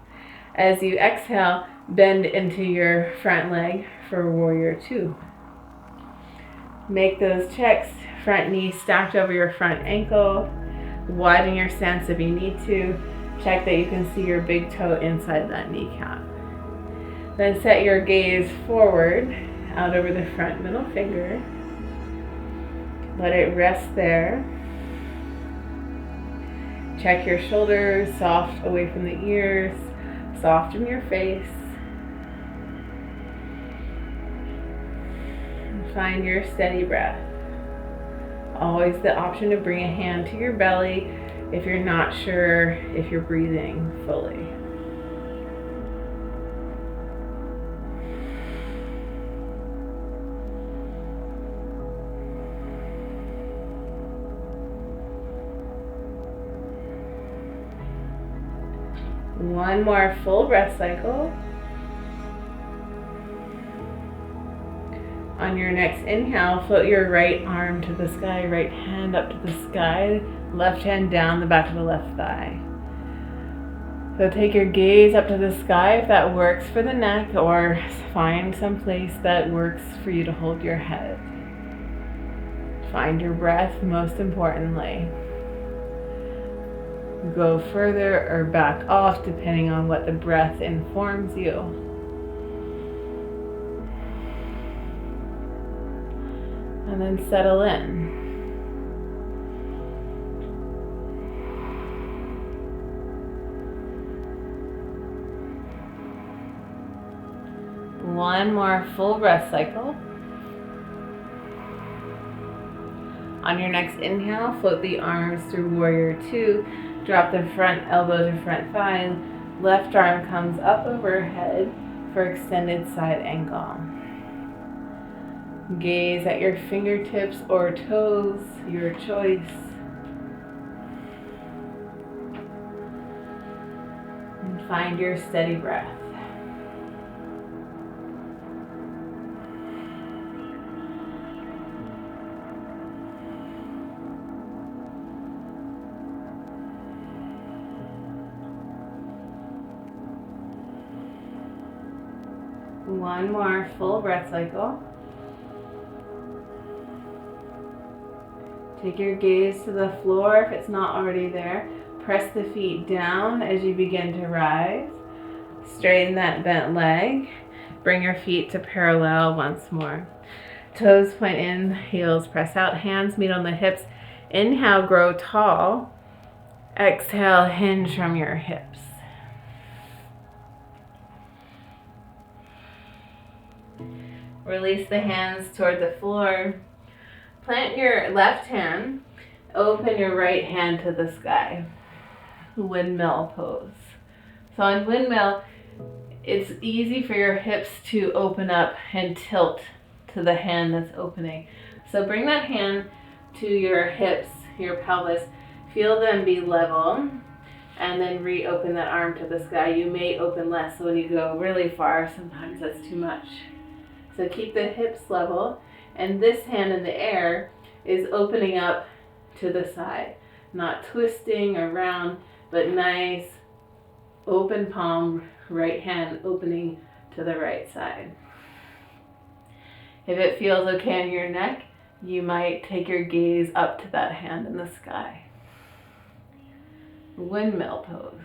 As you exhale, bend into your front leg for warrior two. Make those checks, front knee stacked over your front ankle. Widen your stance if you need to. Check that you can see your big toe inside that kneecap. Then set your gaze forward, out over the front middle finger. Let it rest there. Check your shoulders, soft away from the ears, soft in your face. And find your steady breath. Always the option to bring a hand to your belly if you're not sure if you're breathing fully. One more full breath cycle. On your next inhale, float your right arm to the sky, right hand up to the sky, left hand down the back of the left thigh. So take your gaze up to the sky if that works for the neck, or find some place that works for you to hold your head. Find your breath, most importantly. Go further or back off depending on what the breath informs you. And then settle in. One more full breath cycle. On your next inhale, float the arms through warrior two. Drop the front elbow to front thigh. Left arm comes up overhead for extended side angle. Gaze at your fingertips or toes, your choice. And find your steady breath. One more full breath cycle. Take your gaze to the floor if it's not already there. Press the feet down as you begin to rise. Straighten that bent leg. Bring your feet to parallel once more. Toes point in, heels press out, hands meet on the hips. Inhale, grow tall. Exhale, hinge from your hips. Release the hands toward the floor. Plant your left hand. Open your right hand to the sky. Windmill pose. So in windmill, it's easy for your hips to open up and tilt to the hand that's opening. So bring that hand to your hips, your pelvis. Feel them be level. And then reopen that arm to the sky. You may open less, so when you go really far, sometimes that's too much. So keep the hips level, and this hand in the air is opening up to the side. Not twisting around, but nice open palm, right hand opening to the right side. If it feels okay in your neck, you might take your gaze up to that hand in the sky. Windmill pose.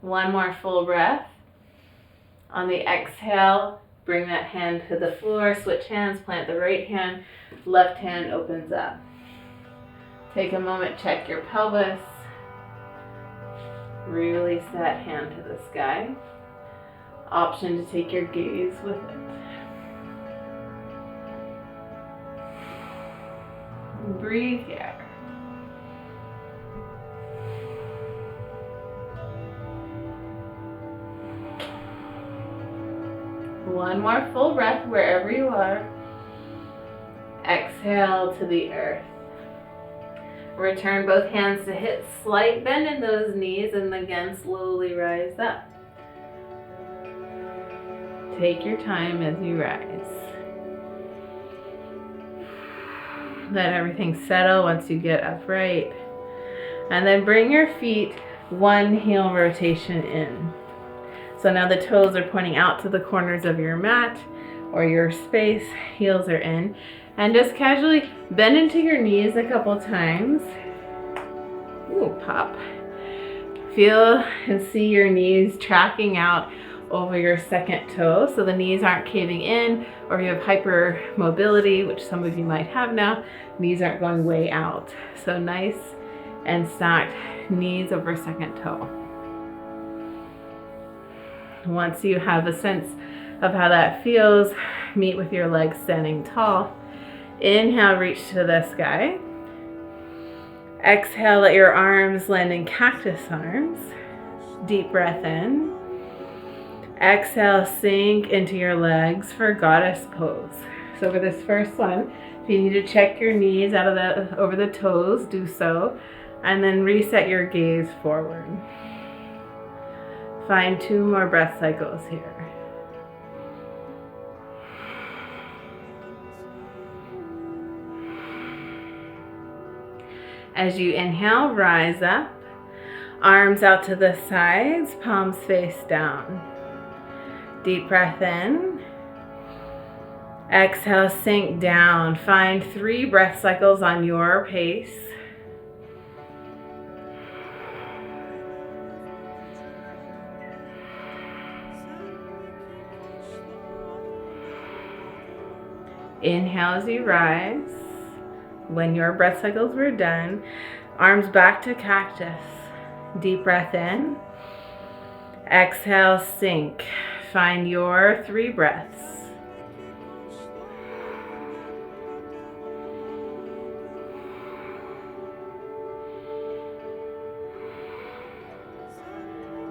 One more full breath. On the exhale, bring that hand to the floor, switch hands, plant the right hand, left hand opens up. Take a moment, check your pelvis. Release that hand to the sky. Option to take your gaze with it. Breathe here. One more full breath wherever you are. Exhale to the earth. Return both hands to hips, slight bend in those knees, and again slowly rise up. Take your time as you rise. Let everything settle once you get upright. And then bring your feet one heel rotation in. So now the toes are pointing out to the corners of your mat or your space, heels are in. And just casually bend into your knees a couple times. Ooh, pop. Feel and see your knees tracking out over your second toe, so the knees aren't caving in, or if you have hypermobility, which some of you might have now, knees aren't going way out. So nice and stacked knees over second toe. Once you have a sense of how that feels, meet with your legs standing tall. Inhale, reach to the sky. Exhale, let your arms land in cactus arms. Deep breath in. Exhale, sink into your legs for goddess pose. So for this first one, if you need to check your knees out of over the toes, do so. And then reset your gaze forward. Find 2 more breath cycles here. As you inhale, rise up, arms out to the sides, palms face down. Deep breath in. Exhale, sink down. Find 3 breath cycles on your pace. Inhale as you rise. When your breath cycles were done, arms back to cactus. Deep breath in. Exhale, sink. Find your 3 breaths.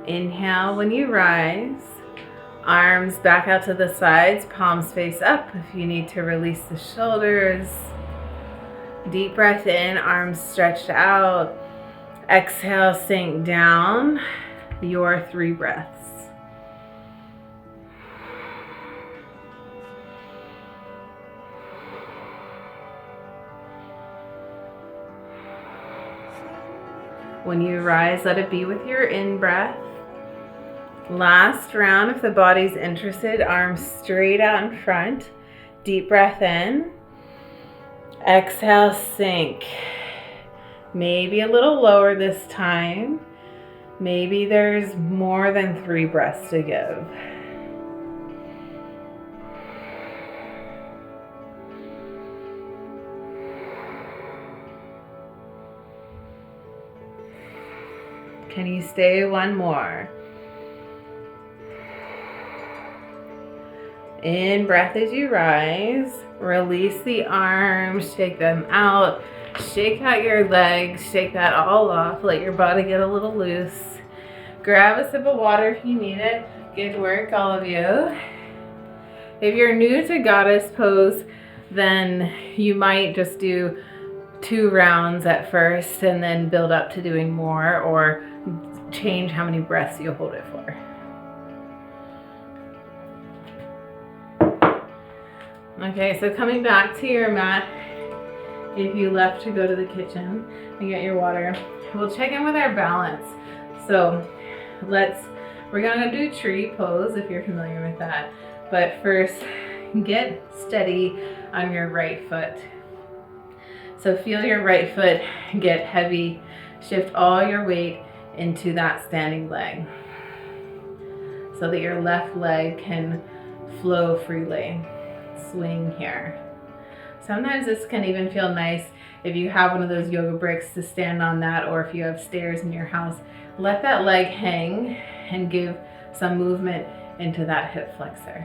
Inhale when you rise. Arms back out to the sides, palms face up if you need to release the shoulders. Deep breath in, arms stretched out. Exhale, sink down. Your 3 breaths. When you rise, let it be with your in-breath. Last round, if the body's interested, arms straight out in front. Deep breath in. Exhale, sink. Maybe a little lower this time. Maybe there's more than 3 breaths to give. Can you stay 1 more? In breath as you rise. Release the arms, shake them out. Shake out your legs, shake that all off. Let your body get a little loose. Grab a sip of water if you need it. Good work, all of you. If you're new to goddess pose, then you might just do 2 rounds at first and then build up to doing more, or change how many breaths you hold it for. Okay, so coming back to your mat, if you left to go to the kitchen and get your water, we'll check in with our balance. So we're gonna do tree pose if you're familiar with that. But first, get steady on your right foot. So feel your right foot get heavy. Shift all your weight into that standing leg so that your left leg can flow freely. Swing here. Sometimes this can even feel nice if you have one of those yoga bricks to stand on that, or if you have stairs in your house. Let that leg hang and give some movement into that hip flexor.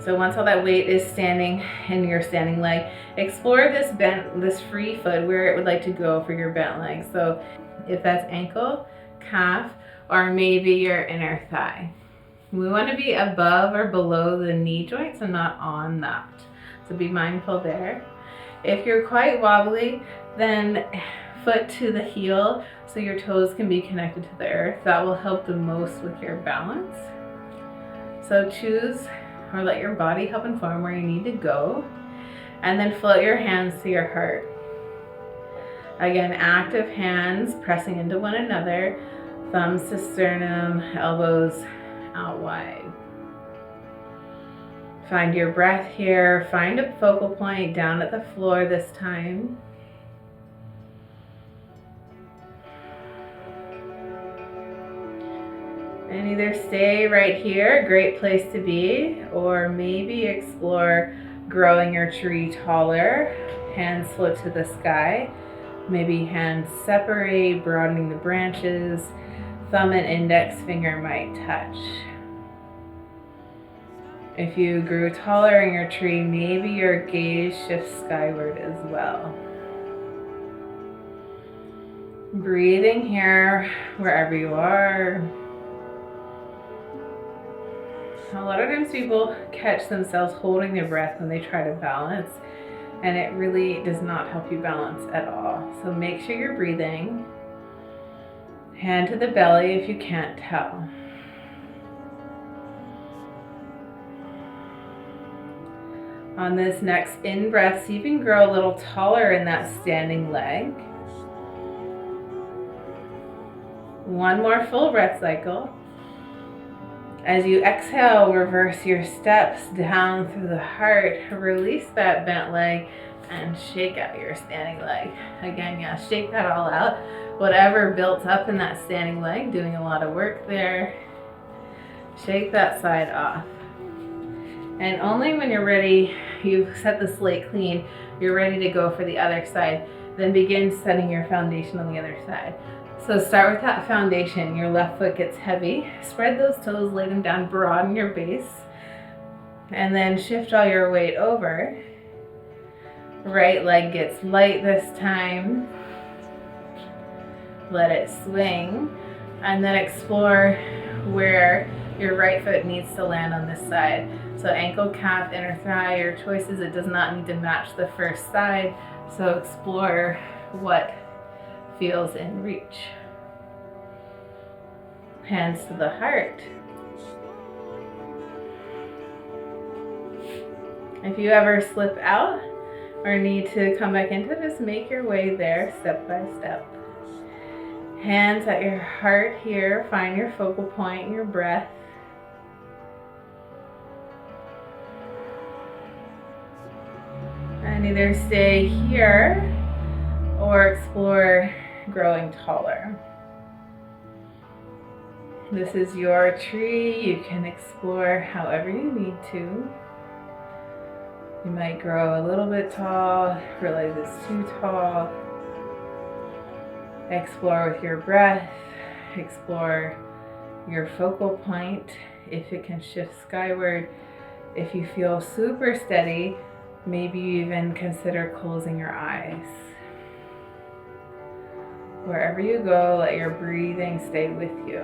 So once all that weight is standing in your standing leg, explore this free foot, where it would like to go for your bent leg. So if that's ankle, calf, or maybe your inner thigh. We want to be above or below the knee joints and not on that. So be mindful there. If you're quite wobbly, then foot to the heel so your toes can be connected to the earth. That will help the most with your balance. So choose or let your body help inform where you need to go. And then float your hands to your heart. Again, active hands pressing into one another, thumbs to sternum, elbows out wide. Find your breath here. Find a focal point down at the floor this time. And either stay right here, great place to be, or maybe explore growing your tree taller. Hands float to the sky. Maybe hands separate, broadening the branches. Thumb and index finger might touch. If you grew taller in your tree, maybe your gaze shifts skyward as well. Breathing here, wherever you are. A lot of times people catch themselves holding their breath when they try to balance, and it really does not help you balance at all. So make sure you're breathing. Hand to the belly if you can't tell. On this next in-breath, see if you can grow a little taller in that standing leg. One more full breath cycle. As you exhale, reverse your steps down through the heart. Release that bent leg and shake out your standing leg. Again, yeah, shake that all out. Whatever built up in that standing leg, doing a lot of work there. Shake that side off. And only when you're ready, you've set the slate clean, you're ready to go for the other side, then begin setting your foundation on the other side. So start with that foundation. Your left foot gets heavy. Spread those toes, lay them down, broaden your base. And then shift all your weight over. Right leg gets light this time. Let it swing. And then explore where your right foot needs to land on this side. So ankle, calf, inner thigh, your choices. It does not need to match the first side. So explore what feels in reach. Hands to the heart. If you ever slip out or need to come back into it, just make your way there step by step. Hands at your heart here. Find your focal point, your breath. And either stay here or explore growing taller. This is your tree. You can explore however you need to. You might grow a little bit tall, realize it's too tall. Explore with your breath. Explore your focal point, if it can shift skyward. If you feel super steady, maybe you even consider closing your eyes. Wherever you go, let your breathing stay with you.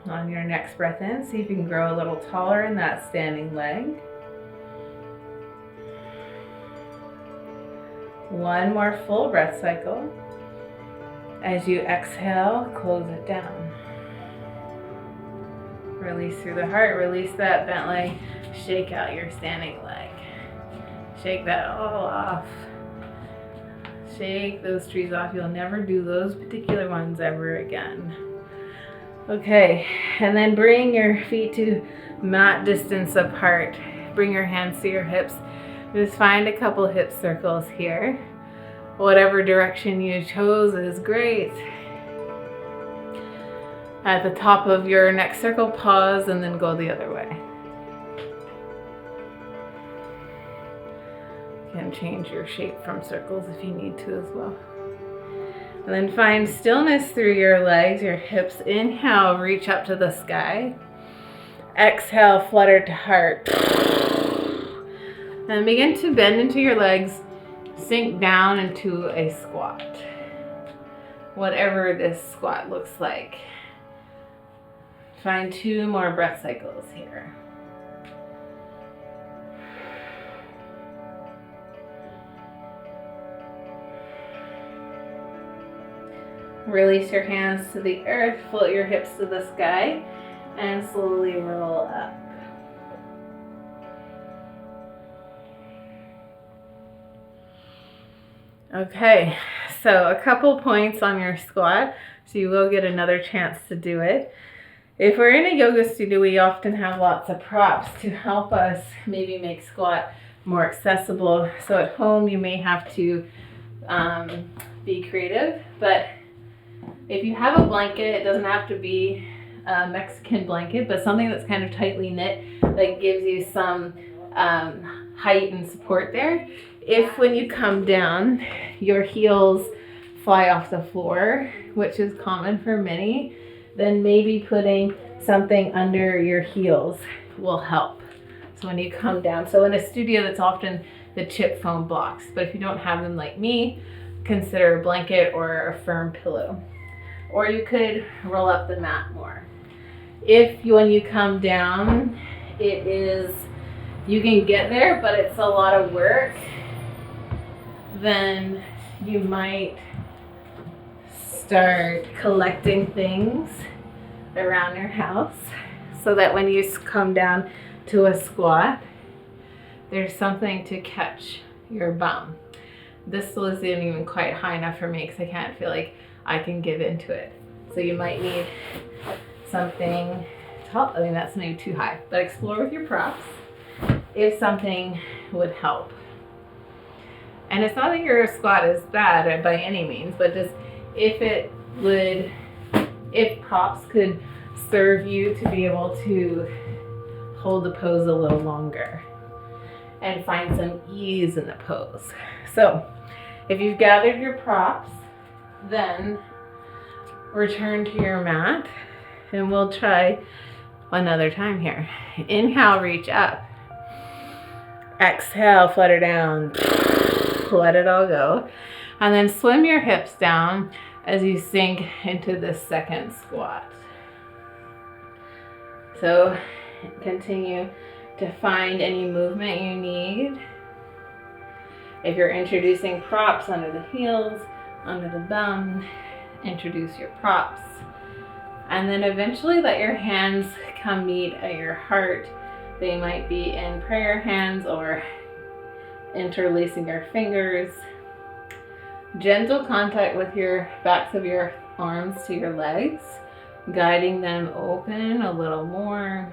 On your next breath in, see if you can grow a little taller in that standing leg. One more full breath cycle. As you exhale, close it down. Release through the heart, release that bent leg, shake out your standing leg. Shake that all off. Shake those trees off. You'll never do those particular ones ever again. Okay, and then bring your feet to mat distance apart. Bring your hands to your hips. Just find a couple hip circles here. Whatever direction you chose is great. At the top of your next circle, pause and then go the other way. You can change your shape from circles if you need to as well. And then find stillness through your legs, your hips. Inhale, reach up to the sky. Exhale, flutter to heart. And begin to bend into your legs, sink down into a squat. whatever this squat looks like. Find 2 more breath cycles here. Release your hands to the earth, float your hips to the sky, and slowly roll up. Okay, so a couple points on your squat, so you will get another chance to do it. If we're in a yoga studio, we often have lots of props to help us maybe make squat more accessible. So at home, you may have to be creative, but if you have a blanket, it doesn't have to be a Mexican blanket, but something that's kind of tightly knit that gives you some height and support there. If when you come down, your heels fly off the floor, which is common for many, then maybe putting something under your heels will help. So when you come down, so in a studio, that's often the chip foam blocks, but if you don't have them like me, consider a blanket or a firm pillow. Or you could roll up the mat more. If you, when you come down, you can get there, but it's a lot of work, then you might start collecting things around your house so that when you come down to a squat, there's something to catch your bum. This still isn't even quite high enough for me because I can't feel like I can give into it. So you might need something tall. I mean, that's maybe too high, but explore with your props if something would help. And it's not that your squat is bad by any means, but just if props could serve you to be able to hold the pose a little longer and find some ease in the pose. So if you've gathered your props, then return to your mat and we'll try another time here. Inhale, reach up. Exhale, flutter down. Let it all go. And then swim your hips down as you sink into the second squat. So continue to find any movement you need. If you're introducing props under the heels, under the bum, introduce your props. And then eventually let your hands come meet at your heart. They might be in prayer hands or interlacing your fingers. Gentle contact with your backs of your arms to your legs, guiding them open a little more.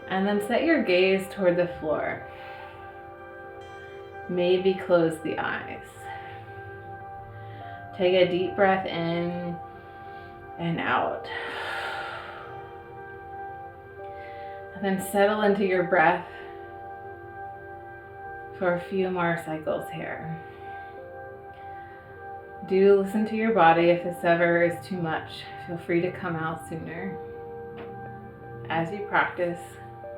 And then set your gaze toward the floor. Maybe close the eyes. Take a deep breath in and out. And then settle into your breath for a few more cycles here. Do listen to your body. If this ever is too much, feel free to come out sooner. As you practice,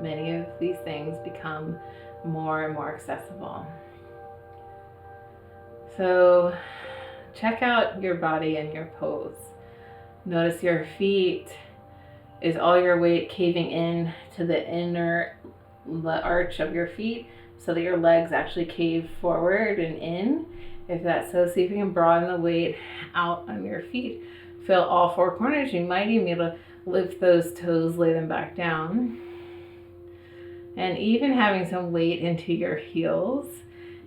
many of these things become more and more accessible. So check out your body and your pose. Notice your feet. Is all your weight caving in to the inner arch of your feet so that your legs actually cave forward and in? If that's so, see if you can broaden the weight out on your feet. Feel all 4 corners. You might even be able to lift those toes, lay them back down. And even having some weight into your heels.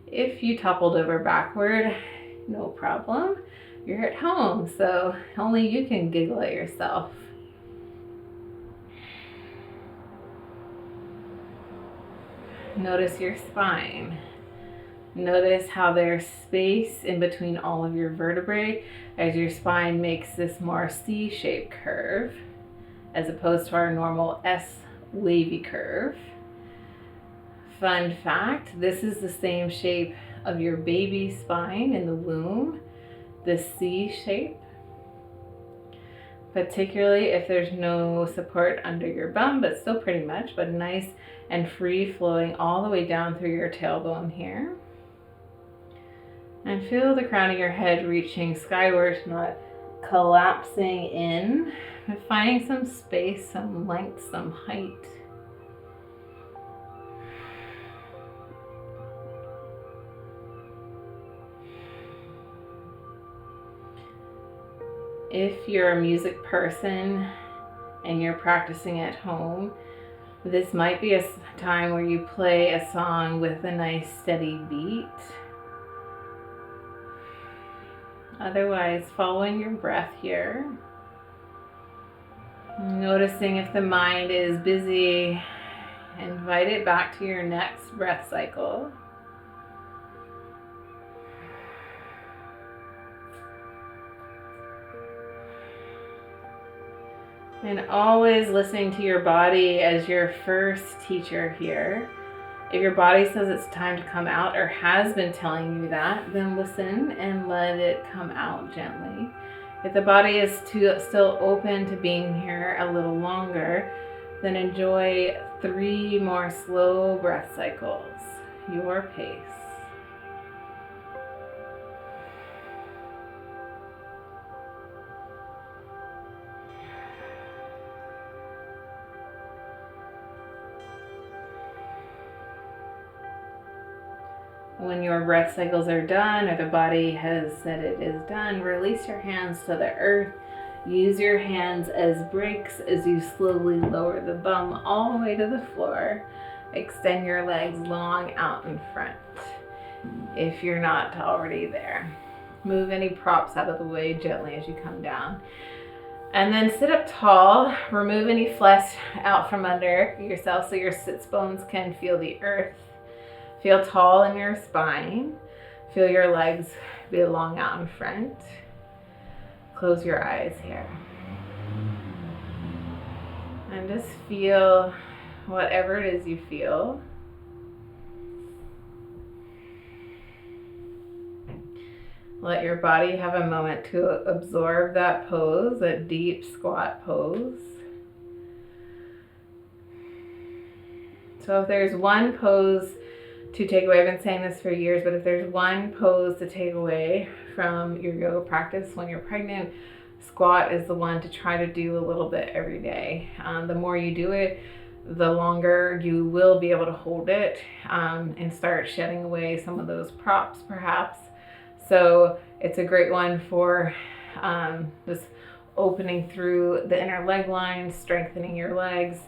If you toppled over backward, no problem. You're at home, so only you can giggle at yourself. Notice your spine. Notice how there's space in between all of your vertebrae as your spine makes this more C-shaped curve as opposed to our normal S wavy curve. Fun fact, this is the same shape of your baby spine in the womb, the C shape. Particularly if there's no support under your bum, but still pretty much, but nice and free flowing all the way down through your tailbone here. And feel the crown of your head reaching skyward, not collapsing in, but finding some space, some length, some height. If you're a music person and you're practicing at home, this might be a time where you play a song with a nice steady beat. Otherwise, following your breath here. Noticing if the mind is busy, invite it back to your next breath cycle. And always listening to your body as your first teacher here. If your body says it's time to come out or has been telling you that, then listen and let it come out gently. If the body is still open to being here a little longer, then enjoy 3 more slow breath cycles, your pace. When your breath cycles are done or the body has said it is done, release your hands to the earth. Use your hands as brakes as you slowly lower the bum all the way to the floor. Extend your legs long out in front if you're not already there. Move any props out of the way gently as you come down. And then sit up tall. Remove any flesh out from under yourself so your sits bones can feel the earth. Feel tall in your spine. Feel your legs be long out in front. Close your eyes here. And just feel whatever it is you feel. Let your body have a moment to absorb that pose, a deep squat pose. So if there's one pose to take away, I've been saying this for years, but if there's one pose to take away from your yoga practice when you're pregnant, squat is the one to try to do a little bit every day. The more you do it, the longer you will be able to hold it and start shedding away some of those props perhaps. So it's a great one for just opening through the inner leg line, strengthening your legs,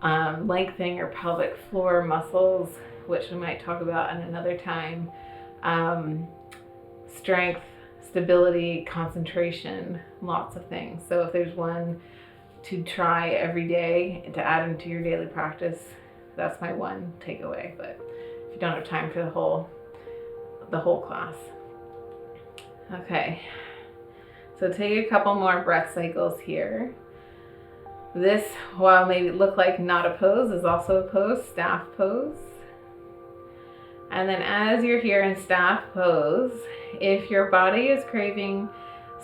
lengthening your pelvic floor muscles, which we might talk about in another time. Strength, stability, concentration, lots of things. So if there's one to try every day to add into your daily practice, that's my one takeaway. But if you don't have time for the whole class. Okay, so take a couple more breath cycles here. This, while maybe look like not a pose, is also a pose, staff pose. And then as you're here in staff pose, if your body is craving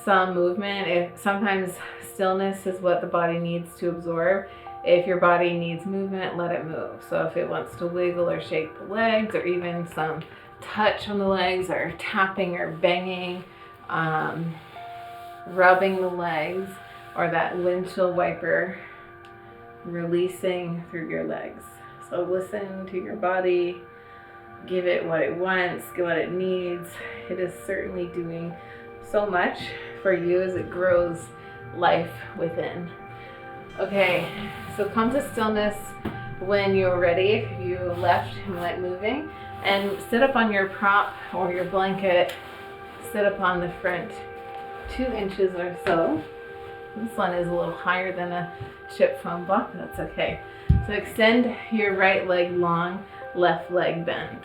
some movement, if sometimes stillness is what the body needs to absorb. If your body needs movement, let it move. So if it wants to wiggle or shake the legs, or even some touch on the legs, or tapping or banging, rubbing the legs, or that windshield wiper releasing through your legs. So listen to your body. Give it what it wants, give what it needs. It is certainly doing so much for you as it grows life within. Okay, so come to stillness when you're ready. If you left and went moving, and sit up on your prop or your blanket. Sit up on the front 2 inches or so. This one is a little higher than a chip foam block, but that's okay. So extend your right leg long, left leg bent.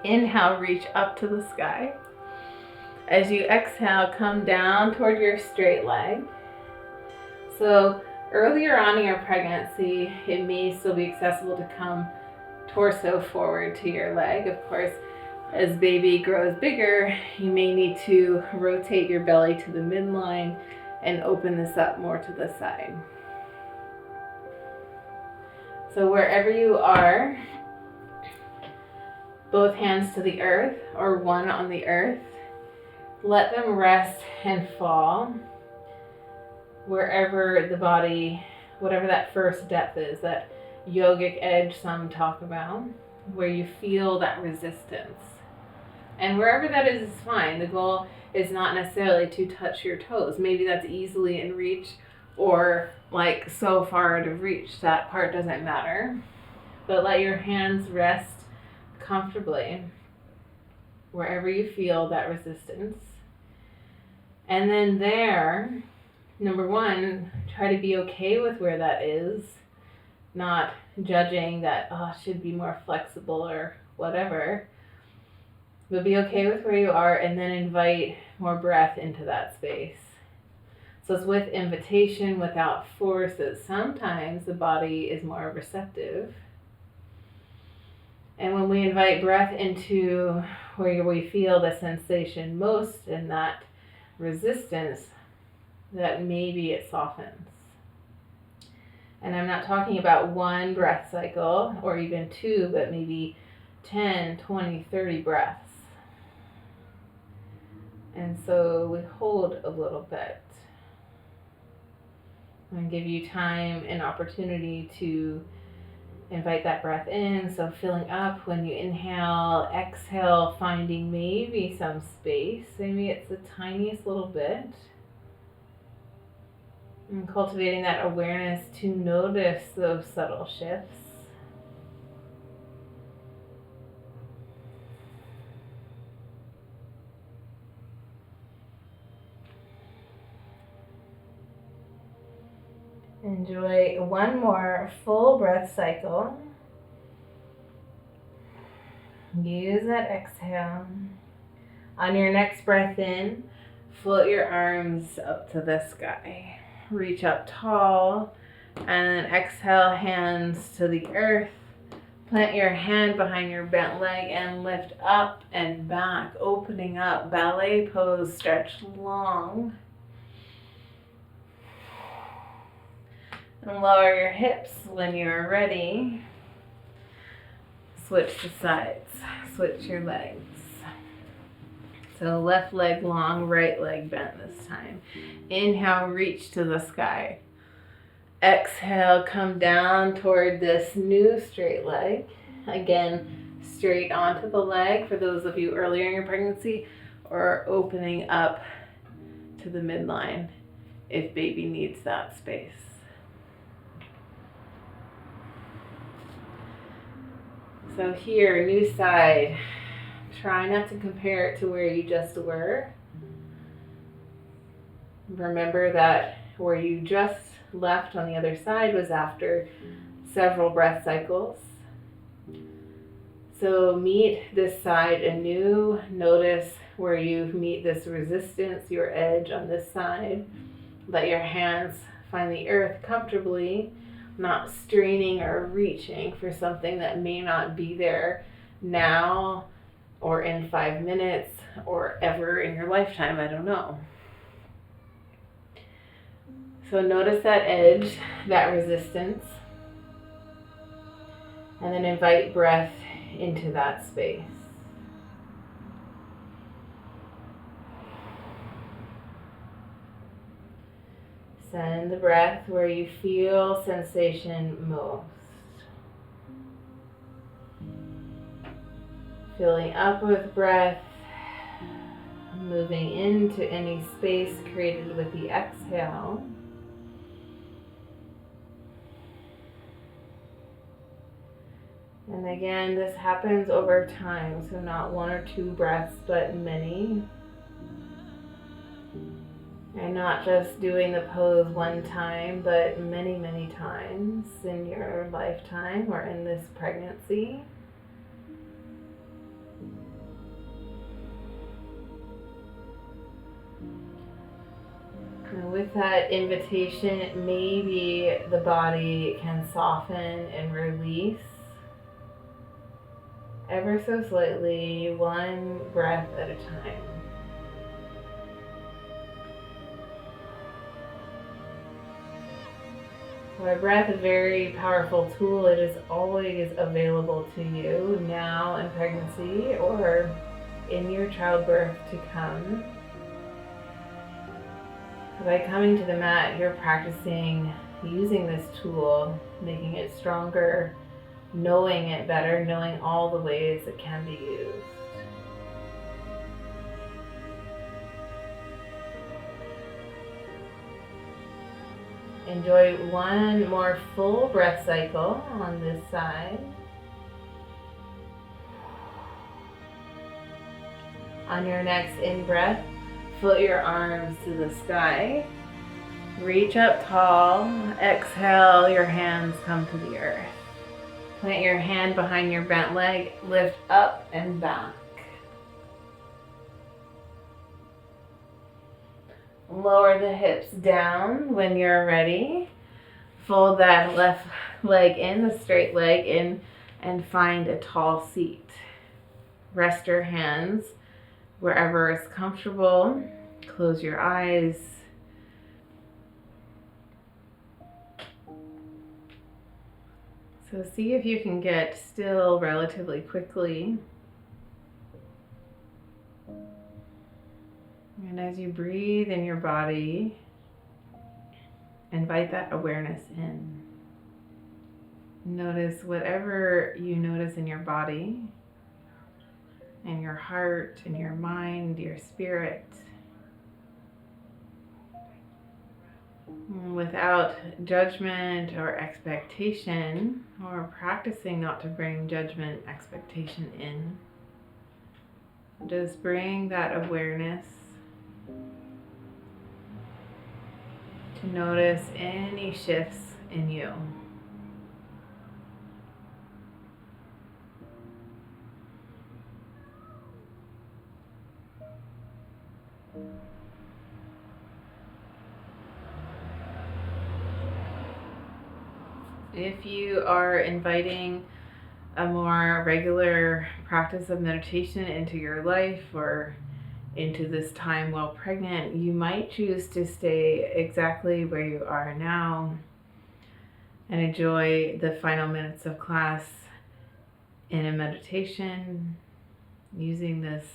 Inhale, reach up to the sky. As you exhale, come down toward your straight leg. So earlier on in your pregnancy, it may still be accessible to come torso forward to your leg. Of course, as baby grows bigger, you may need to rotate your belly to the midline and open this up more to the side. So wherever you are, both hands to the earth or one on the earth. Let them rest and fall wherever the body, whatever that first depth is, that yogic edge some talk about, where you feel that resistance. And wherever that is fine. The goal is not necessarily to touch your toes. Maybe that's easily in reach or like so far out of reach, that part doesn't matter. But let your hands rest comfortably wherever you feel that resistance. And then there, number one, try to be okay with where that is, not judging that, oh, it should be more flexible or whatever. But be okay with where you are and then invite more breath into that space. So it's with invitation, without force, that sometimes the body is more receptive. And when we invite breath into where we feel the sensation most and that resistance, that maybe it softens. And I'm not talking about one breath cycle or even two, but maybe 10, 20, 30 breaths. And so we hold a little bit and give you time and opportunity to invite that breath in. So filling up when you inhale, exhale, finding maybe some space. Maybe it's the tiniest little bit. And cultivating that awareness to notice those subtle shifts. Enjoy one more full breath cycle. Use that exhale. On your next breath in, float your arms up to the sky. Reach up tall, and then exhale, hands to the earth. Plant your hand behind your bent leg and lift up and back, opening up. Ballet pose, stretch long. And lower your hips when you're ready. Switch to sides. Switch your legs. So left leg long, right leg bent this time. Inhale, reach to the sky. Exhale, come down toward this new straight leg. Again, straight onto the leg for those of you earlier in your pregnancy, or opening up to the midline if baby needs that space. So here, new side. Try not to compare it to where you just were. Remember that where you just left on the other side was after several breath cycles. So meet this side anew. Notice where you meet this resistance, your edge on this side. Let your hands find the earth comfortably, not straining or reaching for something that may not be there now or in 5 minutes or ever in your lifetime, I don't know. So notice that edge, that resistance, and then invite breath into that space. Send the breath where you feel sensation most. Filling up with breath, moving into any space created with the exhale. And again, this happens over time, so not one or two breaths, but many. And not just doing the pose one time, but many, many times in your lifetime or in this pregnancy. And with that invitation, maybe the body can soften and release ever so slightly, one breath at a time. Our breath is a very powerful tool. It is always available to you now in pregnancy or in your childbirth to come. By coming to the mat, you're practicing using this tool, making it stronger, knowing it better, knowing all the ways it can be used. Enjoy one more full breath cycle on this side. On your next in-breath, float your arms to the sky. Reach up tall. Exhale, your hands come to the earth. Plant your hand behind your bent leg. Lift up and back. Lower the hips down when you're ready. Fold that left leg in, the straight leg in, and find a tall seat. Rest your hands wherever is comfortable. Close your eyes. So see if you can get still relatively quickly. And as you breathe in your body, invite that awareness in. Notice whatever you notice in your body, in your heart, in your mind, your spirit. Without judgment or expectation, or practicing not to bring judgment, expectation in. Just bring that awareness to notice any shifts in you. If you are inviting a more regular practice of meditation into your life or into this time while pregnant, you might choose to stay exactly where you are now and enjoy the final minutes of class in a meditation, using this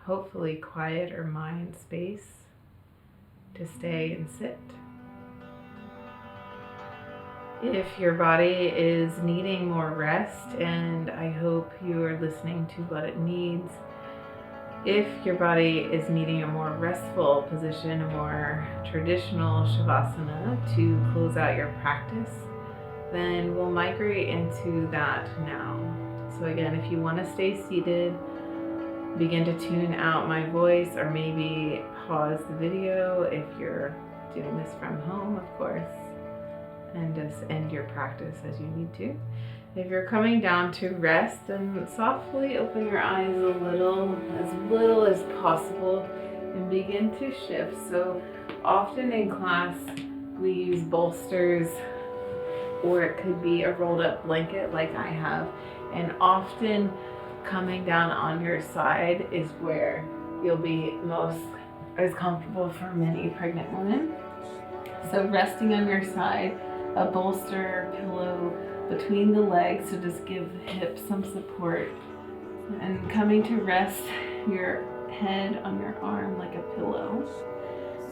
hopefully quieter mind space to stay and sit. If your body is needing more rest, and I hope you are listening to what it needs, if your body is needing a more restful position, a more traditional shavasana to close out your practice, then we'll migrate into that now. So again, if you want to stay seated, begin to tune out my voice, or maybe pause the video if you're doing this from home, of course, and just end your practice as you need to. If you're coming down to rest, then softly open your eyes a little as possible, and begin to shift. So often in class we use bolsters, or it could be a rolled up blanket like I have, and often coming down on your side is where you'll be most as comfortable for many pregnant women. So resting on your side, a bolster, pillow between the legs, so just give the hips some support, and coming to rest your head on your arm like a pillow.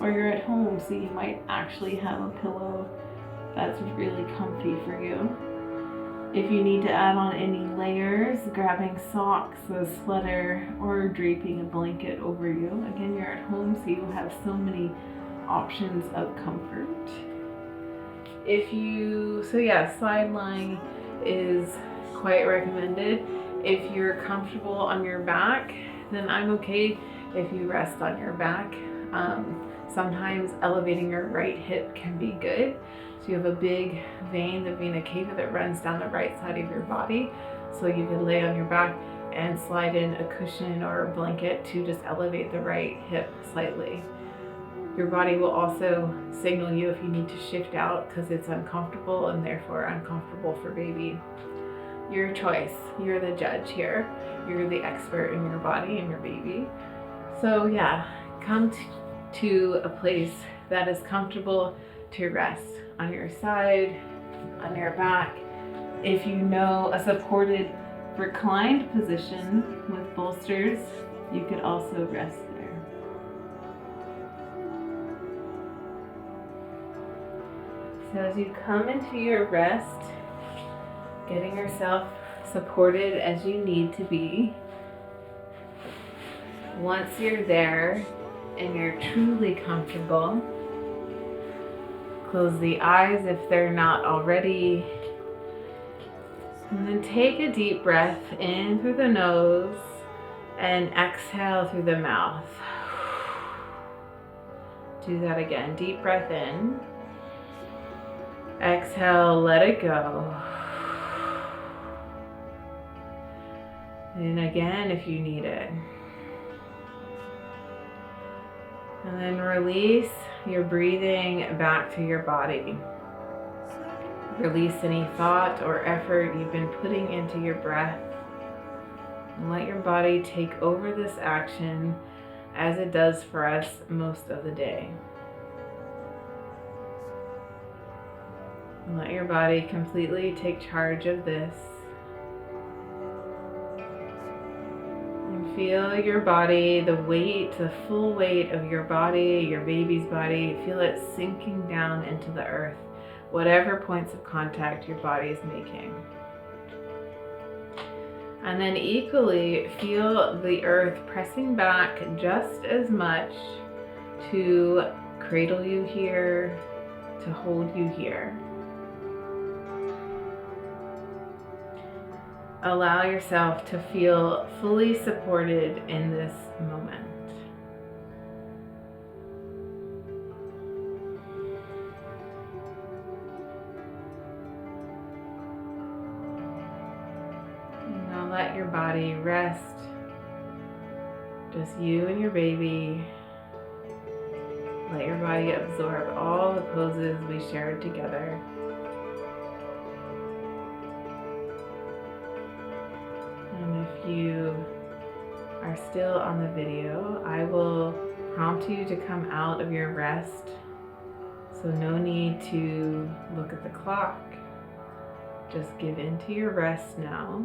Or you're at home, so you might actually have a pillow that's really comfy for you. If you need to add on any layers, grabbing socks, a sweater, or draping a blanket over you. Again, you're at home, so you have so many options of comfort. Side lying is quite recommended. If you're comfortable on your back, then I'm okay if you rest on your back. Sometimes elevating your right hip can be good. So you have a big vein, the vena cava, that runs down the right side of your body. So you can lay on your back and slide in a cushion or a blanket to just elevate the right hip slightly. Your body will also signal you if you need to shift out because it's uncomfortable and therefore uncomfortable for baby. Your choice. You're the judge here. You're the expert in your body and your baby. So yeah, come to a place that is comfortable, to rest on your side, on your back. If you know a supported reclined position with bolsters, you could also rest there. So as you come into your rest, getting yourself supported as you need to be, once you're there and you're truly comfortable, close the eyes if they're not already, and then take a deep breath in through the nose and exhale through the mouth. Do that again. Deep breath in. Exhale, let it go. And again if you need it. And then release your breathing back to your body. Release any thought or effort you've been putting into your breath. And let your body take over this action as it does for us most of the day. And let your body completely take charge of this. And feel your body, the weight, the full weight of your body, your baby's body, feel it sinking down into the earth, whatever points of contact your body is making. And then equally feel the earth pressing back just as much to cradle you here, to hold you here. Allow yourself to feel fully supported in this moment. Now let your body rest. Just you and your baby. Let your body absorb all the poses we shared together. And if you are still on the video, I will prompt you to come out of your rest. So no need to look at the clock. Just give into your rest now.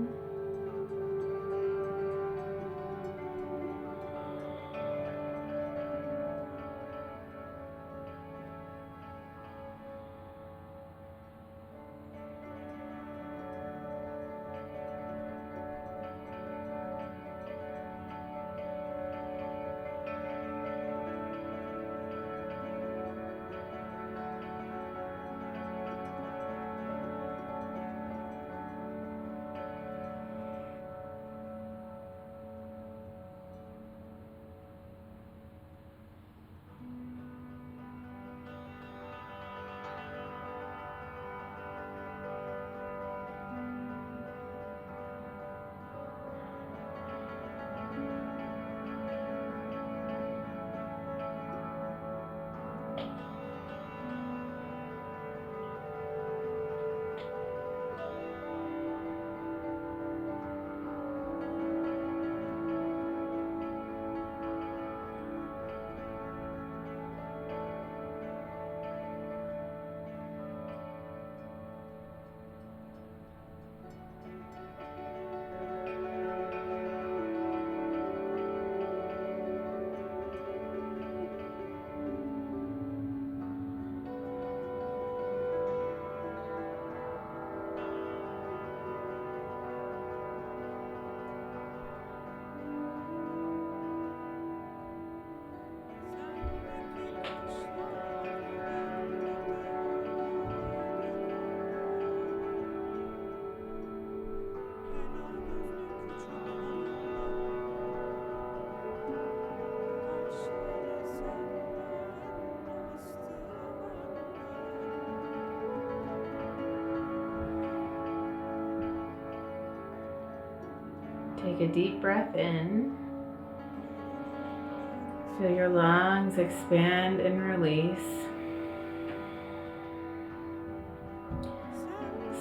Take a deep breath in. Feel your lungs expand and release.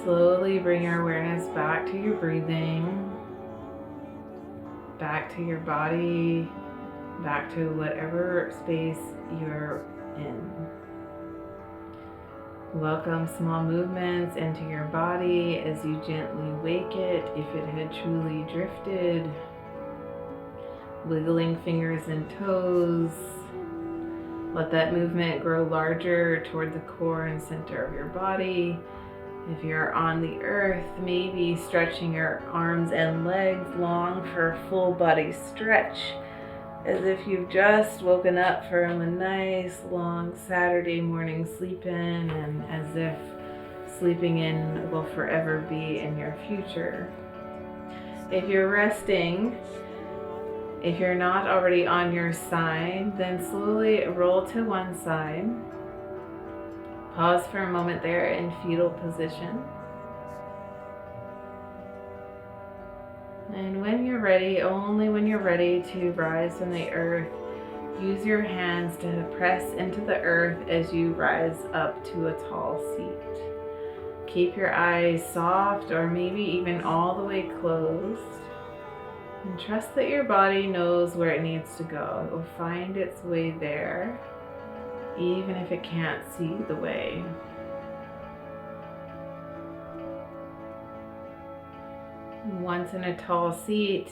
Slowly bring your awareness back to your breathing, back to your body, back to whatever space you're in. Welcome small movements into your body as you gently wake it if it had truly drifted. Wiggling fingers and toes. Let that movement grow larger toward the core and center of your body. If you're on the earth, maybe stretching your arms and legs long for a full body stretch, as if you've just woken up from a nice long Saturday morning sleep in, and as if sleeping in will forever be in your future. If you're resting, if you're not already on your side, then slowly roll to one side. Pause for a moment there in fetal position. And when you're ready, only when you're ready to rise from the earth, use your hands to press into the earth as you rise up to a tall seat. Keep your eyes soft or maybe even all the way closed. And trust that your body knows where it needs to go. It will find its way there, even if it can't see the way. Once in a tall seat,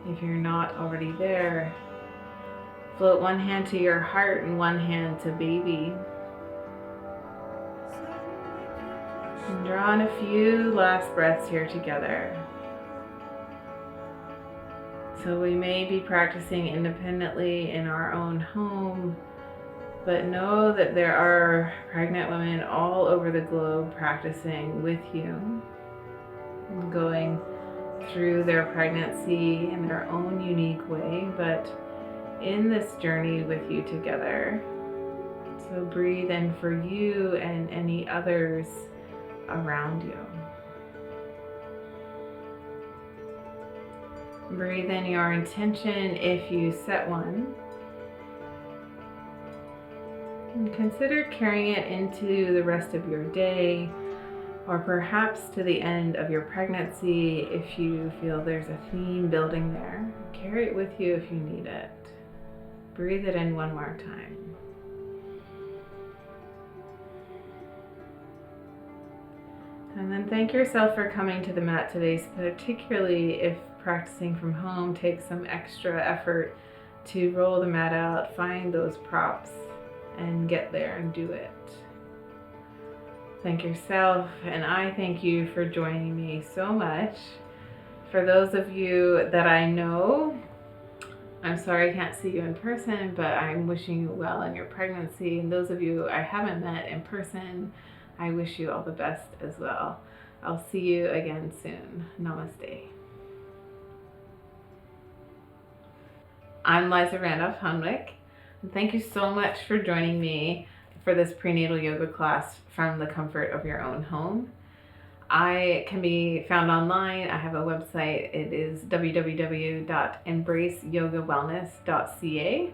if you're not already there, float one hand to your heart and one hand to baby. And draw in a few last breaths here together. So we may be practicing independently in our own home, but know that there are pregnant women all over the globe practicing with you, going through their pregnancy in their own unique way, but in this journey with you together. So breathe in for you and any others around you. Breathe in your intention if you set one. And consider carrying it into the rest of your day, or perhaps to the end of your pregnancy if you feel there's a theme building there. Carry it with you if you need it. Breathe it in one more time. And then thank yourself for coming to the mat today, particularly if practicing from home takes some extra effort to roll the mat out, find those props, and get there and do it. Thank yourself, and I thank you for joining me so much. For those of you that I know, I'm sorry I can't see you in person, but I'm wishing you well in your pregnancy. And those of you I haven't met in person, I wish you all the best as well. I'll see you again soon. Namaste. I'm Liza Randolph-Hunwick, and thank you so much for joining me for this prenatal yoga class from the comfort of your own home. I can be found online. I have a website. It is www.embraceyogawellness.ca,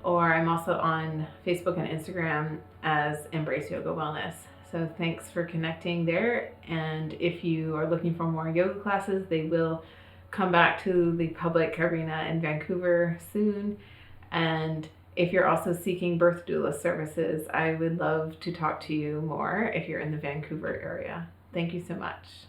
or I'm also on Facebook and Instagram as Embrace Yoga Wellness. So thanks for connecting there. And if you are looking for more yoga classes, they will come back to the public arena in Vancouver soon. And if you're also seeking birth doula services, I would love to talk to you more if you're in the Vancouver area. Thank you so much.